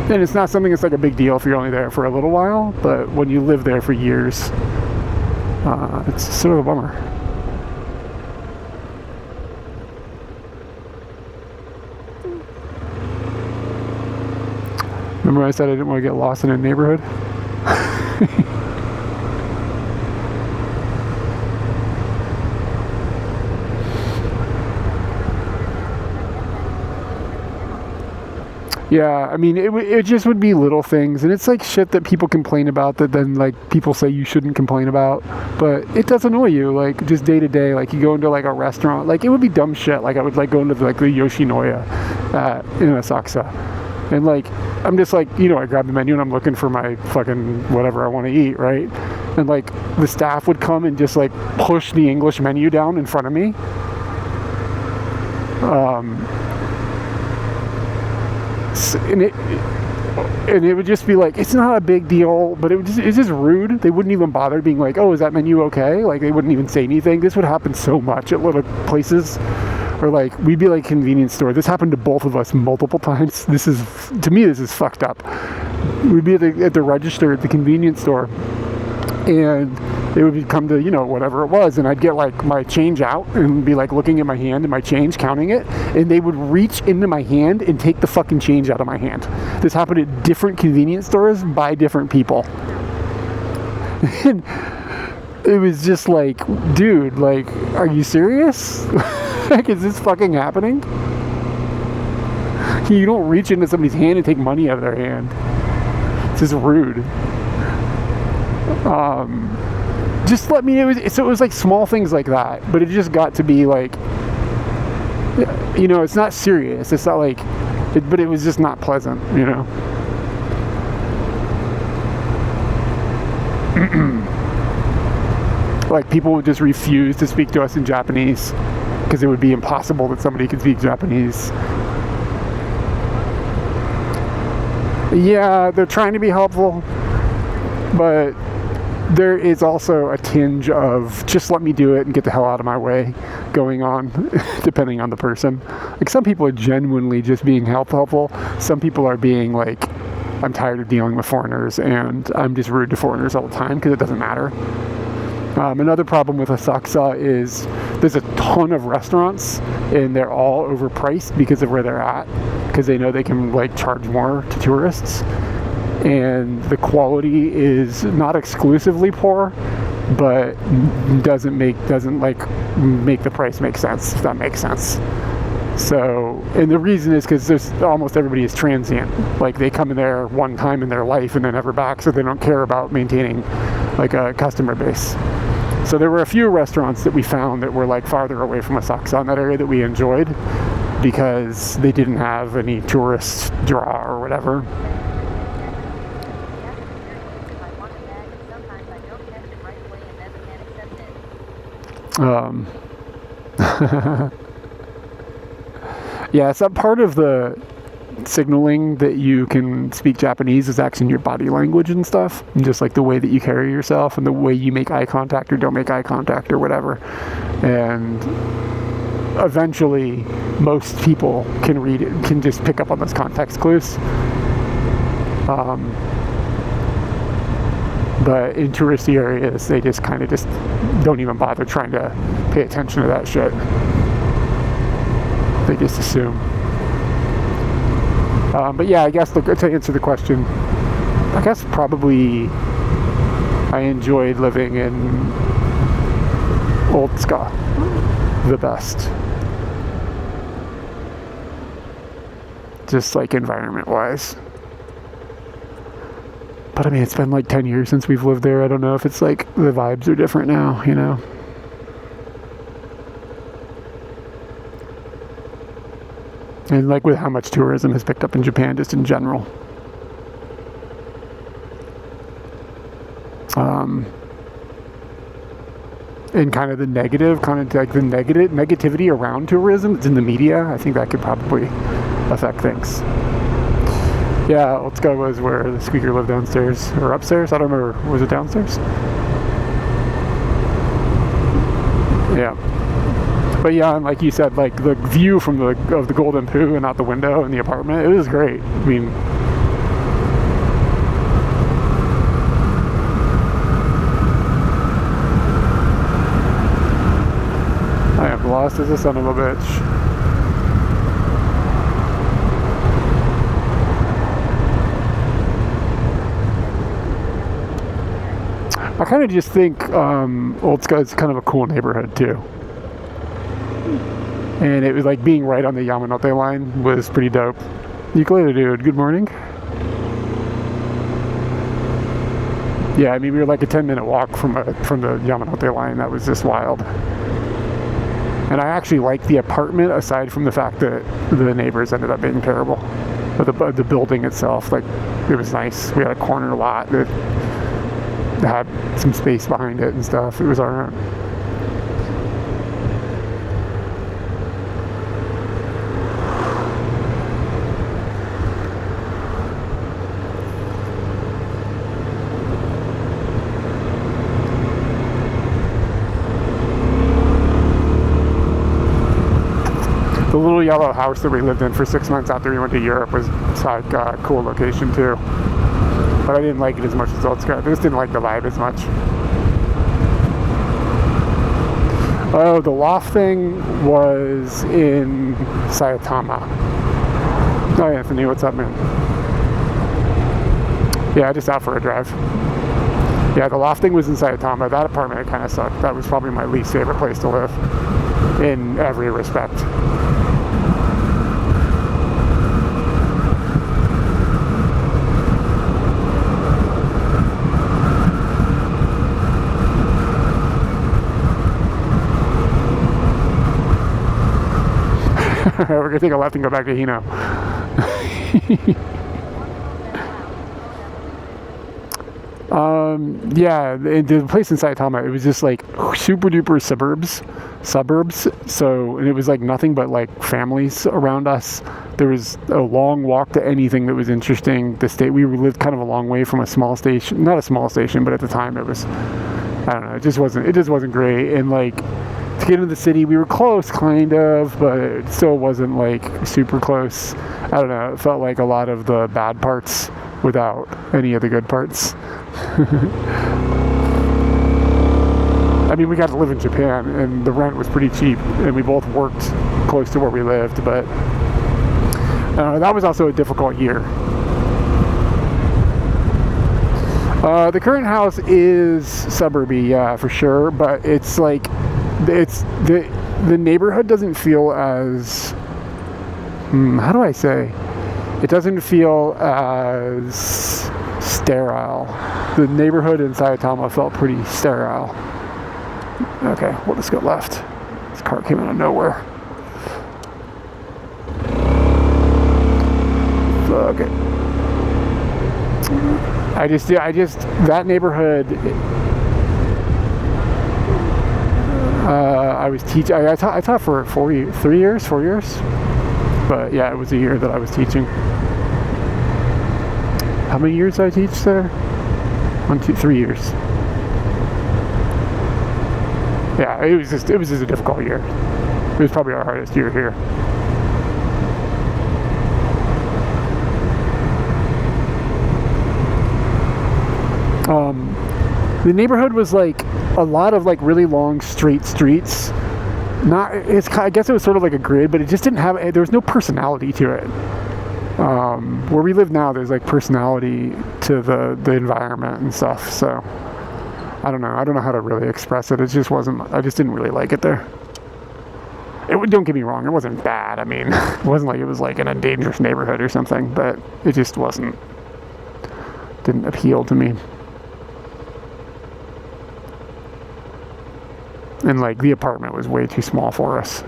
Speaker 1: And it's not something that's like a big deal if you're only there for a little while, but when you live there for years, it's sort of a bummer. Remember I said I didn't want to get lost in a neighborhood? Yeah, I mean, it just would be little things, and it's like shit that people complain about that then like people say you shouldn't complain about, but it does annoy you, like just day to day. Like you go into like a restaurant, like it would be dumb shit. Like I would like go into like the Yoshinoya in Asakusa, and like I'm just like, you know, I grab the menu and I'm looking for my fucking whatever I want to eat, right? And like the staff would come and just like push the English menu down in front of me. And it would just be like, it's not a big deal, but it's just rude. They wouldn't even bother being like, oh, is that menu okay? Like they wouldn't even say anything. This would happen so much at little places, or like we'd be like convenience store. This happened to both of us multiple times. This is, to me, this is fucked up. We'd be at the register at the convenience store, and it would come to, you know, whatever it was, and I'd get like my change out and be like looking at my hand and my change, counting it, and they would reach into my hand and take the fucking change out of my hand. This happened at different convenience stores by different people. And it was just like, dude, like, are you serious? Like, is this fucking happening? You don't reach into somebody's hand and take money out of their hand. It's just rude. Just let me, it was like small things like that, but it just got to be like, you know, it's not serious. It's not like, but it was just not pleasant, you know. Like people would just refuse to speak to us in Japanese because it would be impossible that somebody could speak Japanese. Yeah, they're trying to be helpful, but there is also a tinge of just let me do it and get the hell out of my way going on, depending on the person. Like some people are genuinely just being helpful. Some people are being like, I'm tired of dealing with foreigners and I'm just rude to foreigners all the time because it doesn't matter. Another problem with Asakusa is there's a ton of restaurants and they're all overpriced because of where they're at, because they know they can like charge more to tourists. And the quality is not exclusively poor, but doesn't make the price make sense, if that makes sense. So, and the reason is because there's almost everybody is transient. Like they come in there one time in their life and they're never back, so they don't care about maintaining like a customer base. So there were a few restaurants that we found that were like farther away from Asakusa in that area that we enjoyed because they didn't have any tourist draw or whatever. Yeah, so part of the signaling that you can speak Japanese is actually in your body language and stuff, and just like the way that you carry yourself and the way you make eye contact or don't make eye contact or whatever. And eventually most people can read it, can just pick up on those context clues. But in touristy areas, they just kind of just don't even bother trying to pay attention to that shit. They just assume. But yeah, I guess to answer the question, I guess probably I enjoyed living in Otsuka the best. Just like environment-wise. But I mean, it's been like 10 years since we've lived there. I don't know if it's like the vibes are different now, you know? And like with how much tourism has picked up in Japan just in general. And kind of the negative, negativity around tourism that's in the media, I think that could probably affect things. Yeah, Otsuka was where the squeaker lived downstairs, or upstairs, I don't remember, was it downstairs? Yeah. But yeah, and like you said, like the view from of the Golden Poo and out the window in the apartment, it was great. I mean, lost as a son of a bitch. I kind of just think Old Scott's kind of a cool neighborhood too. And it was like being right on the Yamanote line was pretty dope. Ukulele dude, good morning. Yeah, I mean, we were like a 10-minute walk from the Yamanote line. That was just wild. And I actually liked the apartment, aside from the fact that the neighbors ended up being terrible. But the building itself, like, it was nice. We had a corner lot that had some space behind it and stuff. It was alright. The little yellow house that we lived in for 6 months after we went to Europe was like a cool location too. But I didn't like it as much as Old Scott. I just didn't like the vibe as much. Oh, the loft thing was in Saitama. Oh, Anthony, what's up, man? Yeah, just out for a drive. Yeah, the loft thing was in Saitama. That apartment kind of sucked. That was probably my least favorite place to live in every respect. We're gonna take a left and go back to Hino. Yeah, the place in Saitama, it was just like super duper suburbs. So, and it was like nothing but like families around us. There was a long walk to anything that was interesting. We lived kind of a long way from a small station, not a small station, but at the time it was, I don't know, it just wasn't great. And like, to get into the city, we were close, kind of, but it still wasn't like super close. I don't know, it felt like a lot of the bad parts without any of the good parts. I mean, we got to live in Japan, and the rent was pretty cheap, and we both worked close to where we lived, but that was also a difficult year. The current house is suburby, yeah, for sure, but it's like, the neighborhood doesn't feel as, how do I say? It doesn't feel as sterile. The neighborhood in Saitama felt pretty sterile. Okay, we'll just go left. This car came out of nowhere. Okay. I just, that neighborhood, I was teaching, I taught for 4 years. But yeah, it was a year that I was teaching. How many years did I teach there? 1, 2, 3 years. Yeah, it was just a difficult year. It was probably our hardest year here. The neighborhood was like a lot of like really long straight streets. I guess it was sort of like a grid, but it just didn't have, there was no personality to it. Where we live now, there's like personality to the environment and stuff, so I don't know how to really express it. It just wasn't, I just didn't really like it there. Don't get me wrong, it wasn't bad. I mean, it wasn't like it was like in a dangerous neighborhood or something, but it just didn't appeal to me. And like the apartment was way too small for us.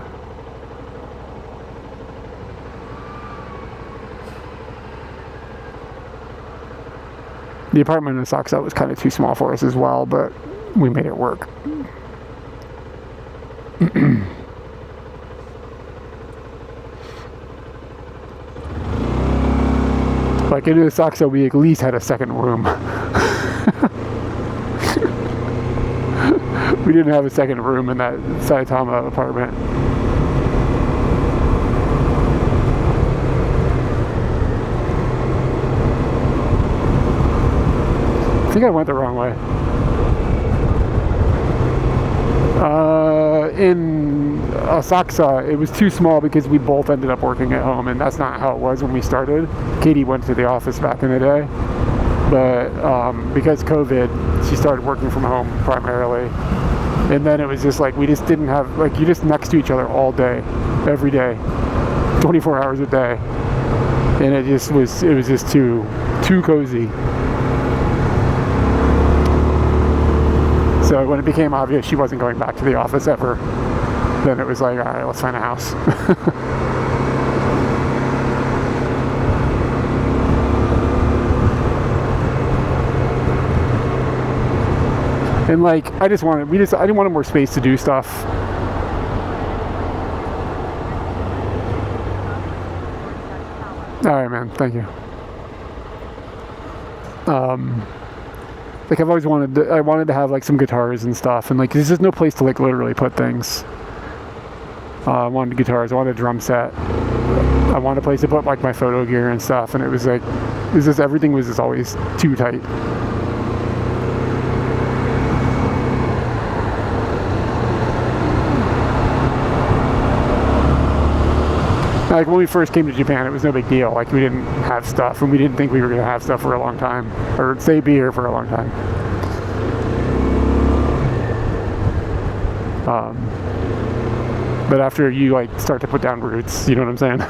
Speaker 1: The apartment in Sakusa was kind of too small for us as well, but we made it work. Like in Sakusa, we at least had a second room. We didn't have a second room in that Saitama apartment. I think I went the wrong way. Asakusa, it was too small because we both ended up working at home, and that's not how it was when we started. Katie went to the office back in the day, but because COVID, she started working from home primarily. And then it was just like, we just didn't have, like, you're just next to each other all day, every day, 24 hours a day. And it was just too cozy. So when it became obvious she wasn't going back to the office ever, then it was like, all right, let's find a house. And like, I didn't want more space to do stuff. All right, man, thank you. Like, I've always I wanted to have like some guitars and stuff, and like, there's just no place to like literally put things. I wanted guitars, I wanted a drum set, I wanted a place to put like my photo gear and stuff, and it was like, everything was just always too tight. Like, when we first came to Japan, it was no big deal. Like, we didn't have stuff, and we didn't think we were going to have stuff for a long time, or be here for a long time. But after you like start to put down roots, you know what I'm saying?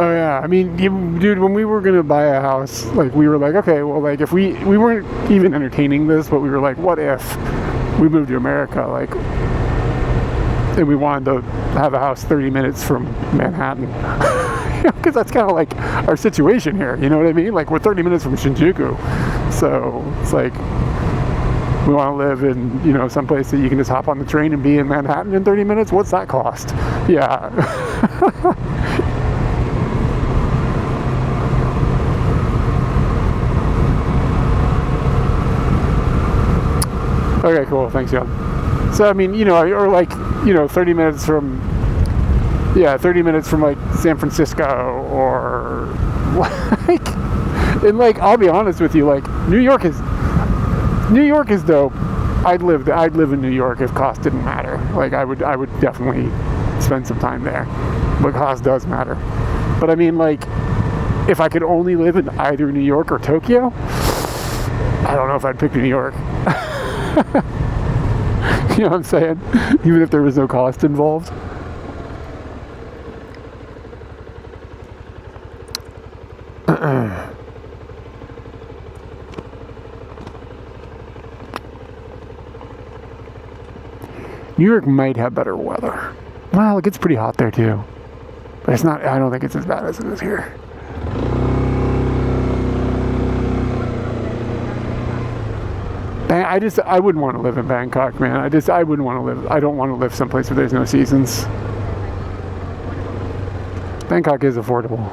Speaker 1: Oh yeah, I mean, dude, when we were gonna buy a house, like, we were like, okay, well, like, if we weren't even entertaining this, but we were like, what if we moved to America, like, and we wanted to have a house 30 minutes from Manhattan, because that's kind of like our situation here, you know what I mean? Like, we're 30 minutes from Shinjuku, so it's like, we want to live in, you know, someplace that you can just hop on the train and be in Manhattan in 30 minutes. What's that cost? Yeah. Okay, cool. Thanks, Jan. So, I mean, you know, or like, you know, 30 minutes from like San Francisco, or like, and like, I'll be honest with you, like, New York is dope. I'd live in New York if cost didn't matter. Like, I would definitely spend some time there, but cost does matter. But I mean, like, if I could only live in either New York or Tokyo, I don't know if I'd pick New York. You know what I'm saying? Even if there was no cost involved. New York might have better weather. Well, it gets pretty hot there too. But it's not, I don't think it's as bad as it is here. I wouldn't want to live in Bangkok, man. I don't want to live someplace where there's no seasons. Bangkok is affordable,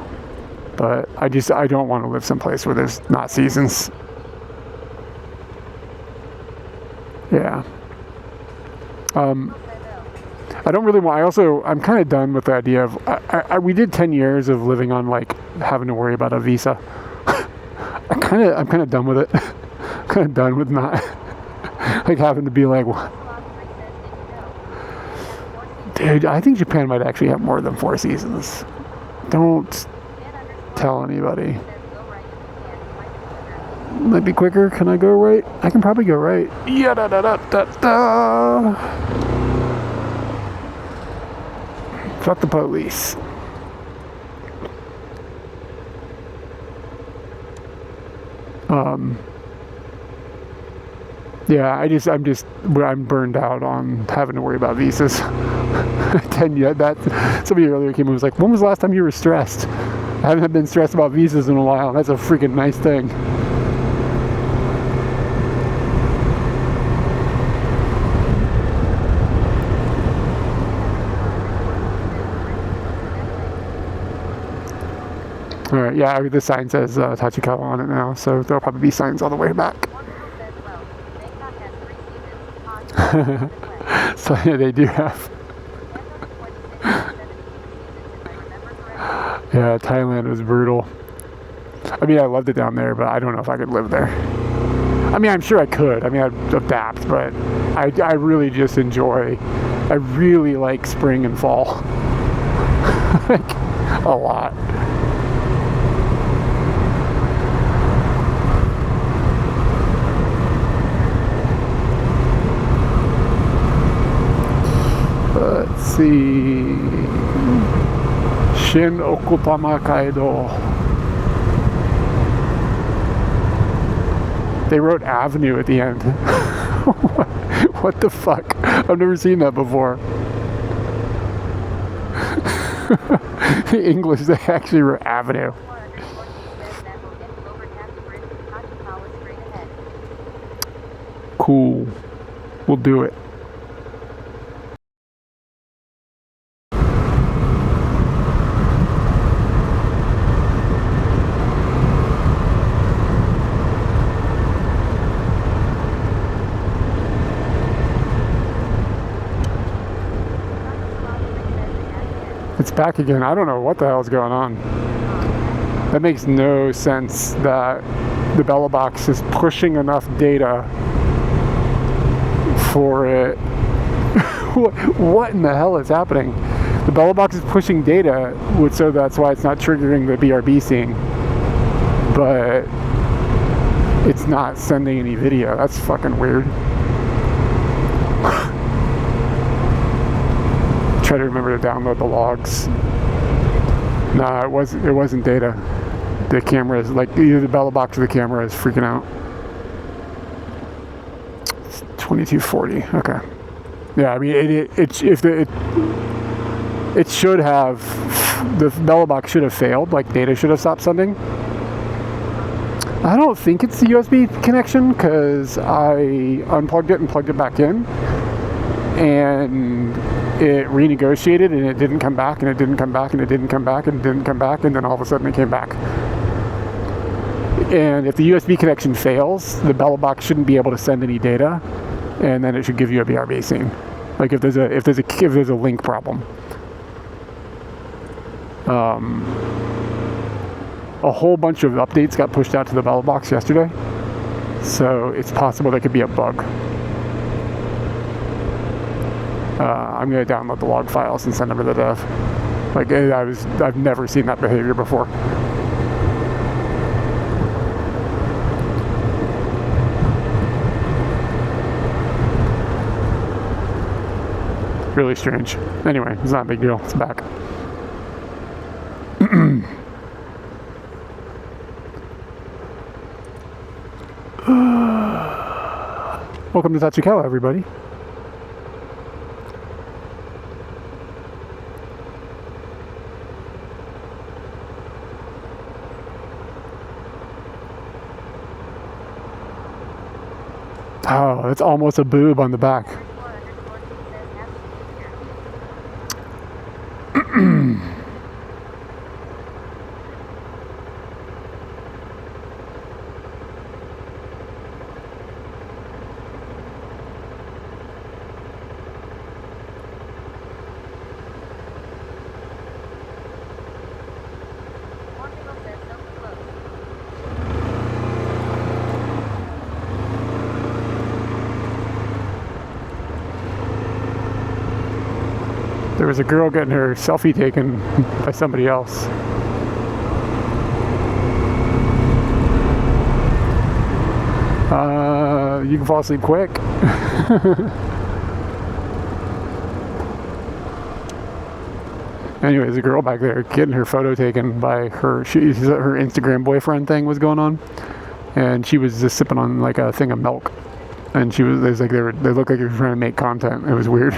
Speaker 1: but I don't want to live someplace where there's not seasons. Yeah. I don't really want, I'm kind of done with the idea of, we did 10 years of living on, like, having to worry about a visa. I'm kind of done with it. I'm kind of done with not, like, having to be like, dude, I think Japan might actually have more than 4 seasons. Don't tell anybody. Might be quicker. Can I go right? I can probably go right. Yeah, da da da da da. Fuck the police. Yeah, I'm burned out on having to worry about visas. 10 years. Somebody earlier came and was like, "When was the last time you were stressed?" I haven't been stressed about visas in a while. That's a freaking nice thing. All right, yeah, the sign says Tachikawa on it now, so there'll probably be signs all the way back. So yeah, they do have. Yeah, Thailand was brutal. I mean, I loved it down there, but I don't know if I could live there. I mean, I'm sure I could. I mean, I'd adapt, but I really just enjoy. I really like spring and fall. Like, a lot. Let's see. Shin Okutama Kaido. They wrote Avenue at the end. What the fuck? I've never seen that before. English, they actually wrote Avenue. Cool. We'll do it. It's back again. I don't know what the hell's going on. That makes no sense that the Bella box is pushing enough data for it. What in the hell is happening? The Bella box is pushing data, so that's why it's not triggering the BRB scene. But it's not sending any video. That's fucking weird. Try to remember to download the logs. Nah, it wasn't data. The camera is like either the Bella box or the camera is freaking out. It's 2240. Okay. Yeah, I mean it should have, the Bella box should have failed. Like data should have stopped sending. I don't think it's the USB connection because I unplugged it and plugged it back in, and it renegotiated and it didn't come back and it didn't come back and it didn't come back and it didn't come back, and then all of a sudden it came back. And if the USB connection fails, the Bella box shouldn't be able to send any data, and then it should give you a BRB scene. Like if there's a link problem. A whole bunch of updates got pushed out to the Bella box yesterday, so it's possible there could be a bug. I'm going to download the log files and send them to the dev. Like, I've never seen that behavior before. Really strange. Anyway, it's not a big deal. It's back. Welcome to Tachikawa, everybody. Oh, it's almost a boob on the back. There was a girl getting her selfie taken by somebody else. You can fall asleep quick. Anyway, there's a girl back there getting her photo taken by her Instagram boyfriend thing was going on. and she was just sipping on like a thing of milk, and they looked like they were trying to make content. It was weird.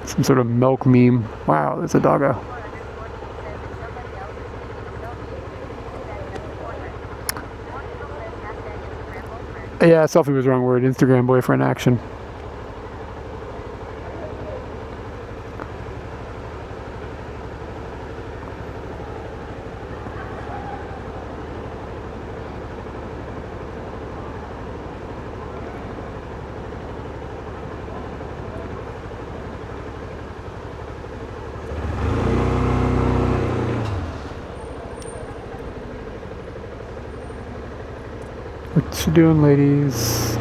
Speaker 1: Some sort of milk meme. Wow, there's a doggo. Yeah, selfie was the wrong word. Instagram boyfriend action. What you doing, ladies?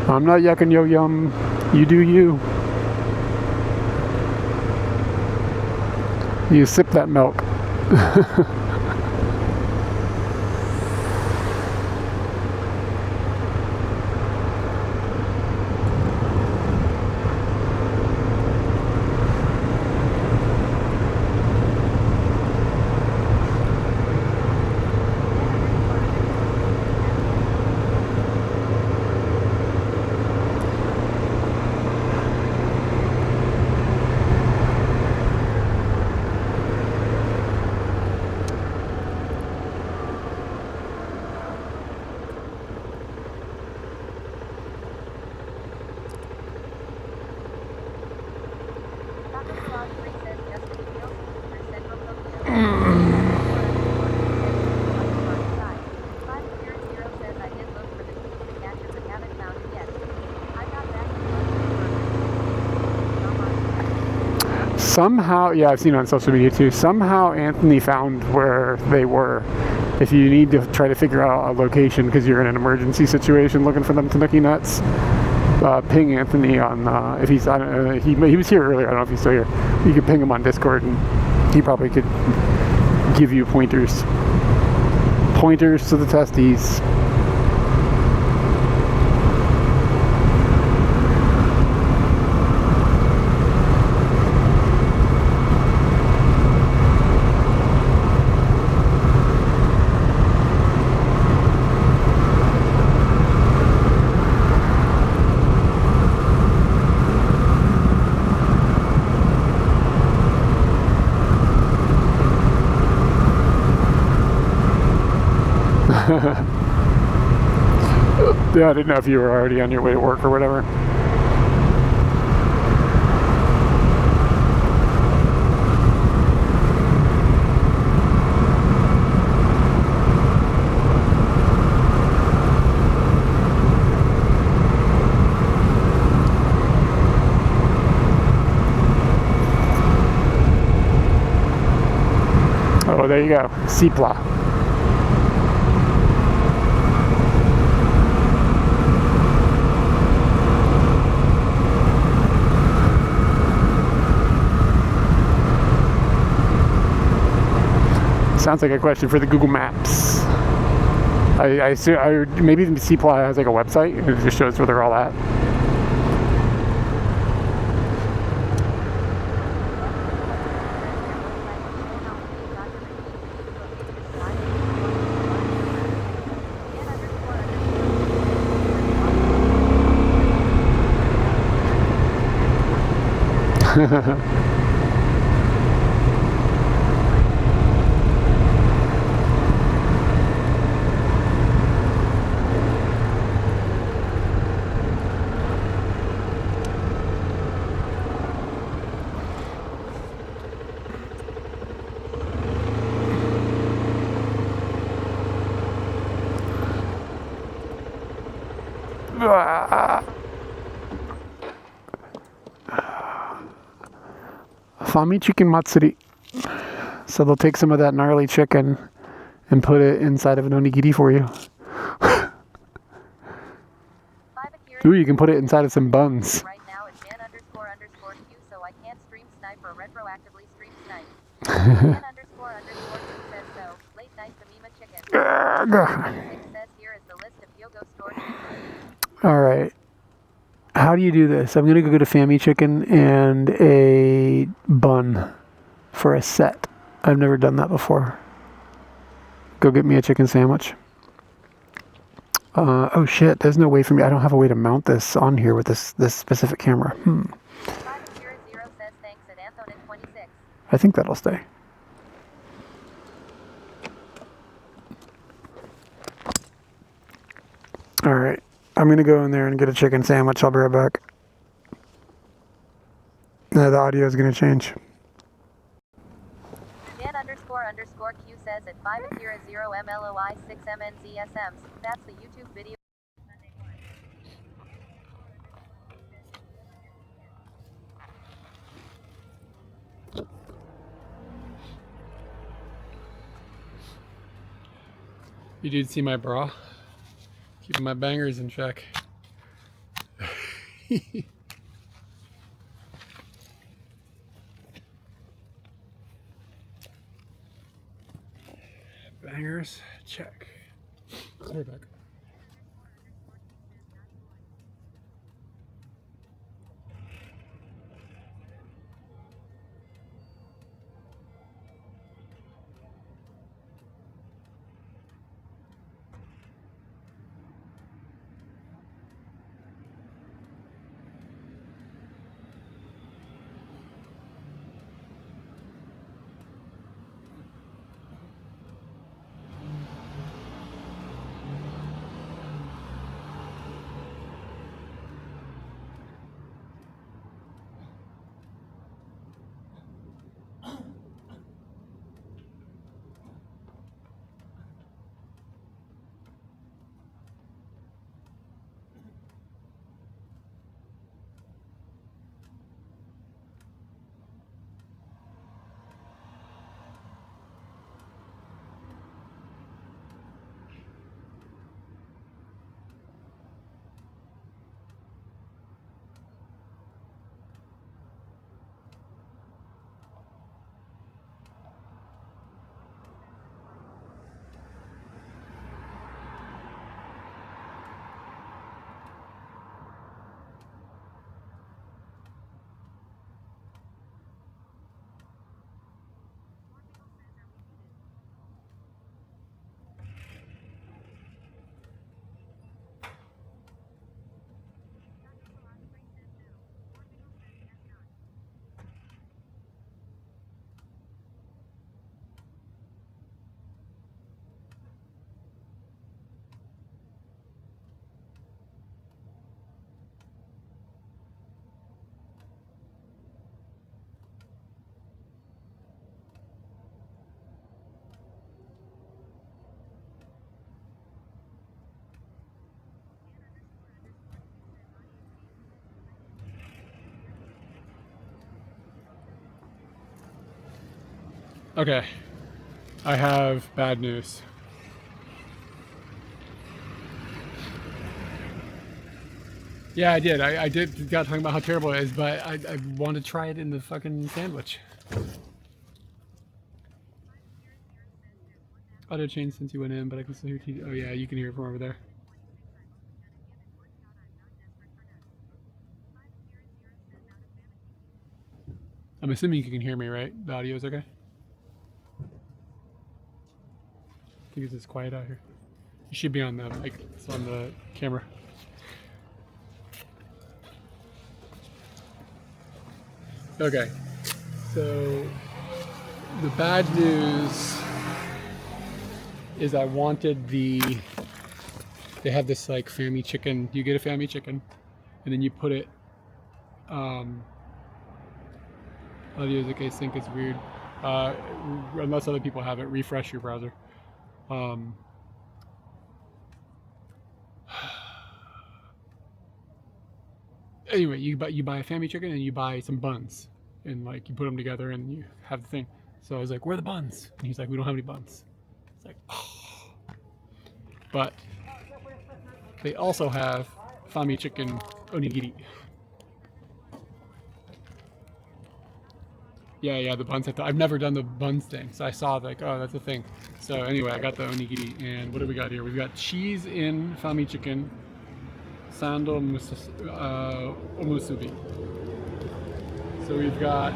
Speaker 1: I'm not yucking yo yum. You do you. You sip that milk. Somehow, yeah, I've seen it on social media too. Somehow Anthony found where they were. If you need to try to figure out a location because you're in an emergency situation looking for them to nucky nuts, ping Anthony on if he's he was here earlier. I don't know if he's still here. You could ping him on Discord and he probably could give you pointers to the testes. Yeah, I didn't know if you were already on your way to work or whatever. Oh, there you go. Cipla. Sounds like a question for the Google Maps. I assume maybe the Cipla has like a website and it just shows where they're all at. Fami chicken matsuri. So they'll take some of that gnarly chicken and put it inside of an onigiri for you. Ooh, you can put it inside of some buns.
Speaker 2: Right now it's Jan__Q, so I can't stream snipe or retroactively stream snipe. Jan__Q says so. Late night Samima chicken. It says here is the list of Yogo stores.
Speaker 1: All right. How do you do this? I'm gonna go get a Fammy chicken and a bun for a set. I've never done that before. Go get me a chicken sandwich. Oh shit, there's no way for me. I don't have a way to mount this on here with this specific camera.
Speaker 2: 500 says thanks at Anthony 26.
Speaker 1: I think that'll stay. Alright, I'm gonna go in there and get a chicken sandwich. I'll be right back. No, the audio is gonna change.
Speaker 2: Dan__Q says at 500 MLOI 6 MNZSMs. That's the YouTube video.
Speaker 3: You did see my bra? Keeping my bangers in check. Bangers, check. We're back. Okay, I have bad news. Yeah, I did. I did got talking about how terrible it is, but I want to try it in the fucking sandwich. Audio changed since you went in, but I can still hear TV. Oh yeah, you can hear it from over there. I'm assuming you can hear me, right? The audio is okay? I think it's just quiet out here. You should be on the mic. It's on the camera. Okay, so the bad news is I wanted they have this like Fammy chicken. You get a Fammy chicken, and then you put it. Audio is okay. Sync is weird. Unless other people have it, refresh your browser. Anyway, you buy a Fammy chicken and you buy some buns, and like you put them together and you have the thing. So I was like, "Where are the buns?" And he's like, "We don't have any buns." It's like, oh. But they also have Fammy chicken onigiri. Yeah, the buns have to. I've never done the buns thing, so I saw like, oh, that's a thing. So anyway, I got the onigiri, and what do we got here? We've got cheese in Fammy chicken, Sando Omusubi. So we've got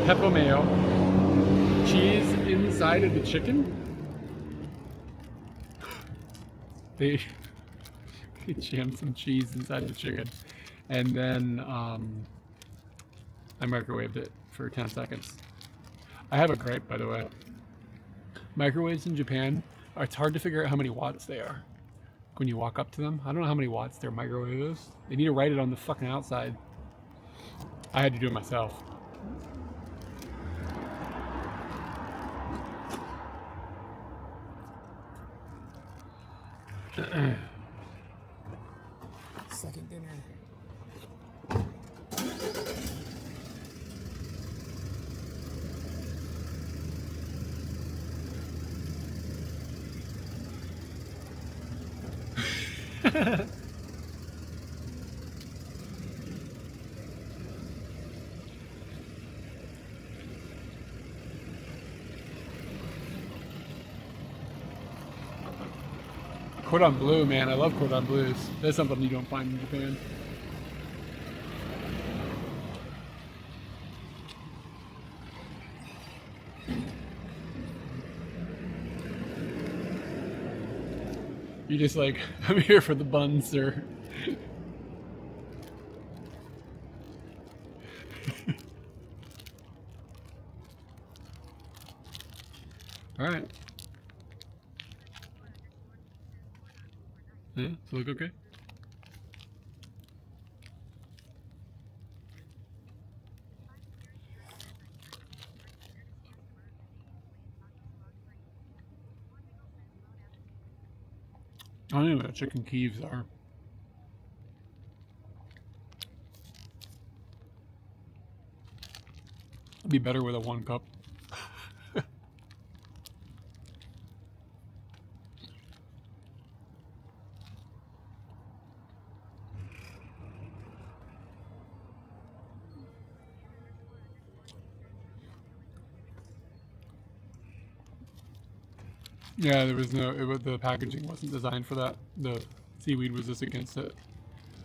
Speaker 3: pepper mayo, cheese inside of the chicken. They jammed some cheese inside the chicken, and then I microwaved it for 10 seconds. I have a gripe, by the way. Microwaves in Japan, it's hard to figure out how many watts they are when you walk up to them. I don't know how many watts their microwave is. They need to write it on the fucking outside. I had to do it myself. Second dinner. Cordon bleu, man. I love cordon bleus. That's something you don't find in Japan. You just like, I'm here for the buns, sir. All right. Yeah, does it look okay? I don't know what chicken keeves are. It'd be better with a 1 cup. Yeah, there was no, the packaging wasn't designed for that. The seaweed was just against it.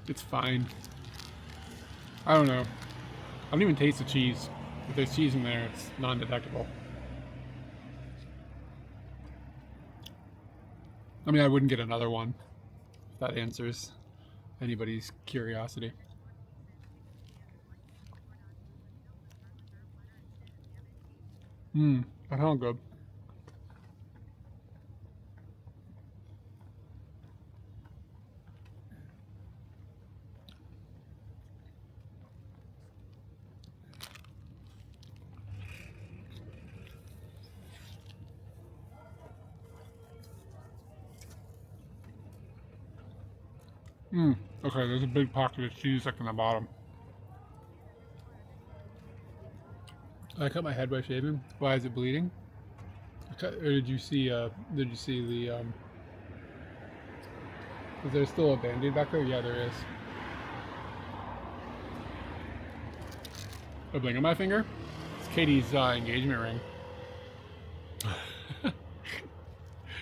Speaker 3: It's fine. I don't know. I don't even taste the cheese. If there's cheese in there, it's non-detectable. I mean, I wouldn't get another one, if that answers anybody's curiosity. That sounds good. Okay, there's a big pocket of cheese like in the bottom. I cut my head by shaving. Why is it bleeding? Or did you see the is there still a band-aid back there? Yeah, there is. A bling on my finger? It's Katie's engagement ring.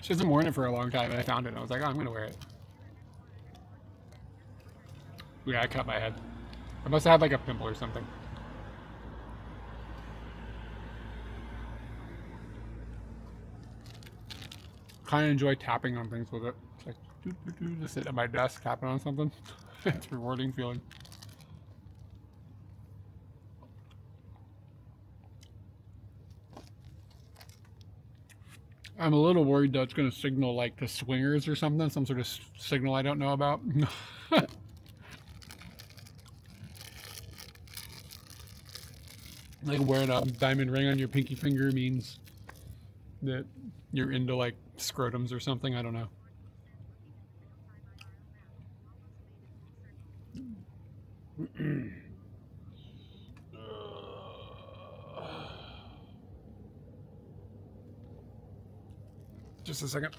Speaker 3: She hasn't worn it for a long time, and I found it, and I was like, oh, I'm gonna wear it. Yeah, I cut my head. I must have had like a pimple or something. Kind of enjoy tapping on things with it. It's like, just sit at my desk tapping on something. It's a rewarding feeling. I'm a little worried that it's going to signal like to swingers or something, some sort of signal I don't know about. Like wearing a diamond ring on your pinky finger means that you're into like scrotums or something. I don't know. Just a second.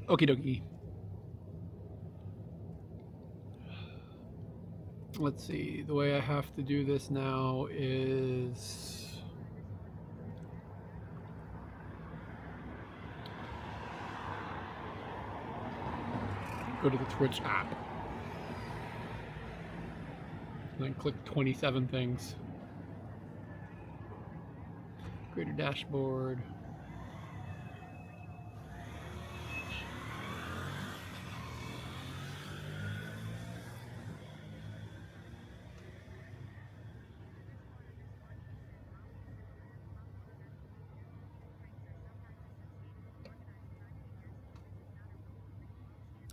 Speaker 3: Okie dokie. Let's see. The way I have to do this now is go to the Twitch app. And then click 27 things. Create a dashboard.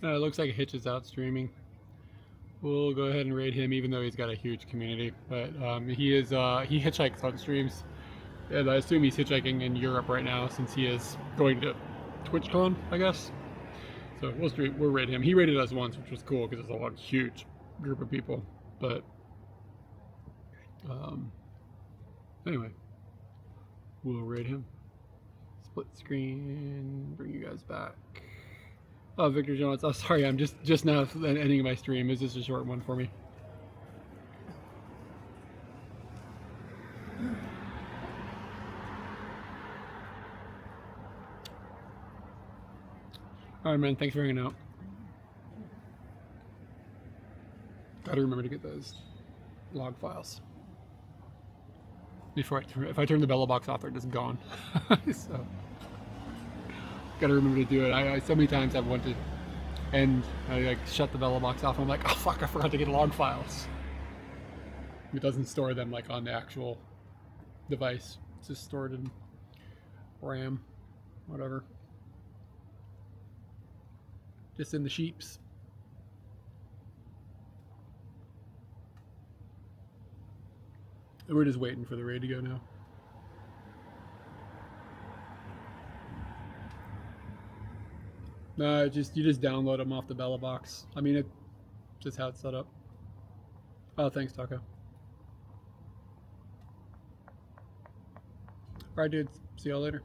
Speaker 3: It looks like Hitch is out streaming. We'll go ahead and raid him, even though he's got a huge community. But he hitchhikes on streams, and I assume he's hitchhiking in Europe right now since he is going to TwitchCon, I guess. So we'll raid him. He raided us once, which was cool because it's a huge group of people. But anyway, we'll raid him. Split screen, bring you guys back. Oh, Victor Jones. Oh, sorry, I'm just now ending my stream. Is this a short one for me? All right, man. Thanks for hanging out. Gotta remember to get those log files before if I turn the Bella box off, they're just gone. So gotta remember to do it. I so many times I've wanted to, and I like shut the Bella box off. And I'm like, oh fuck, I forgot to get log files. It doesn't store them like on the actual device. It's just stored in RAM, whatever. Just in the sheeps. We're just waiting for the raid to go now. No, you just download them off the Bella box. I mean, it's just how it's set up. Oh, thanks, Taco. All right, dudes. See y'all later.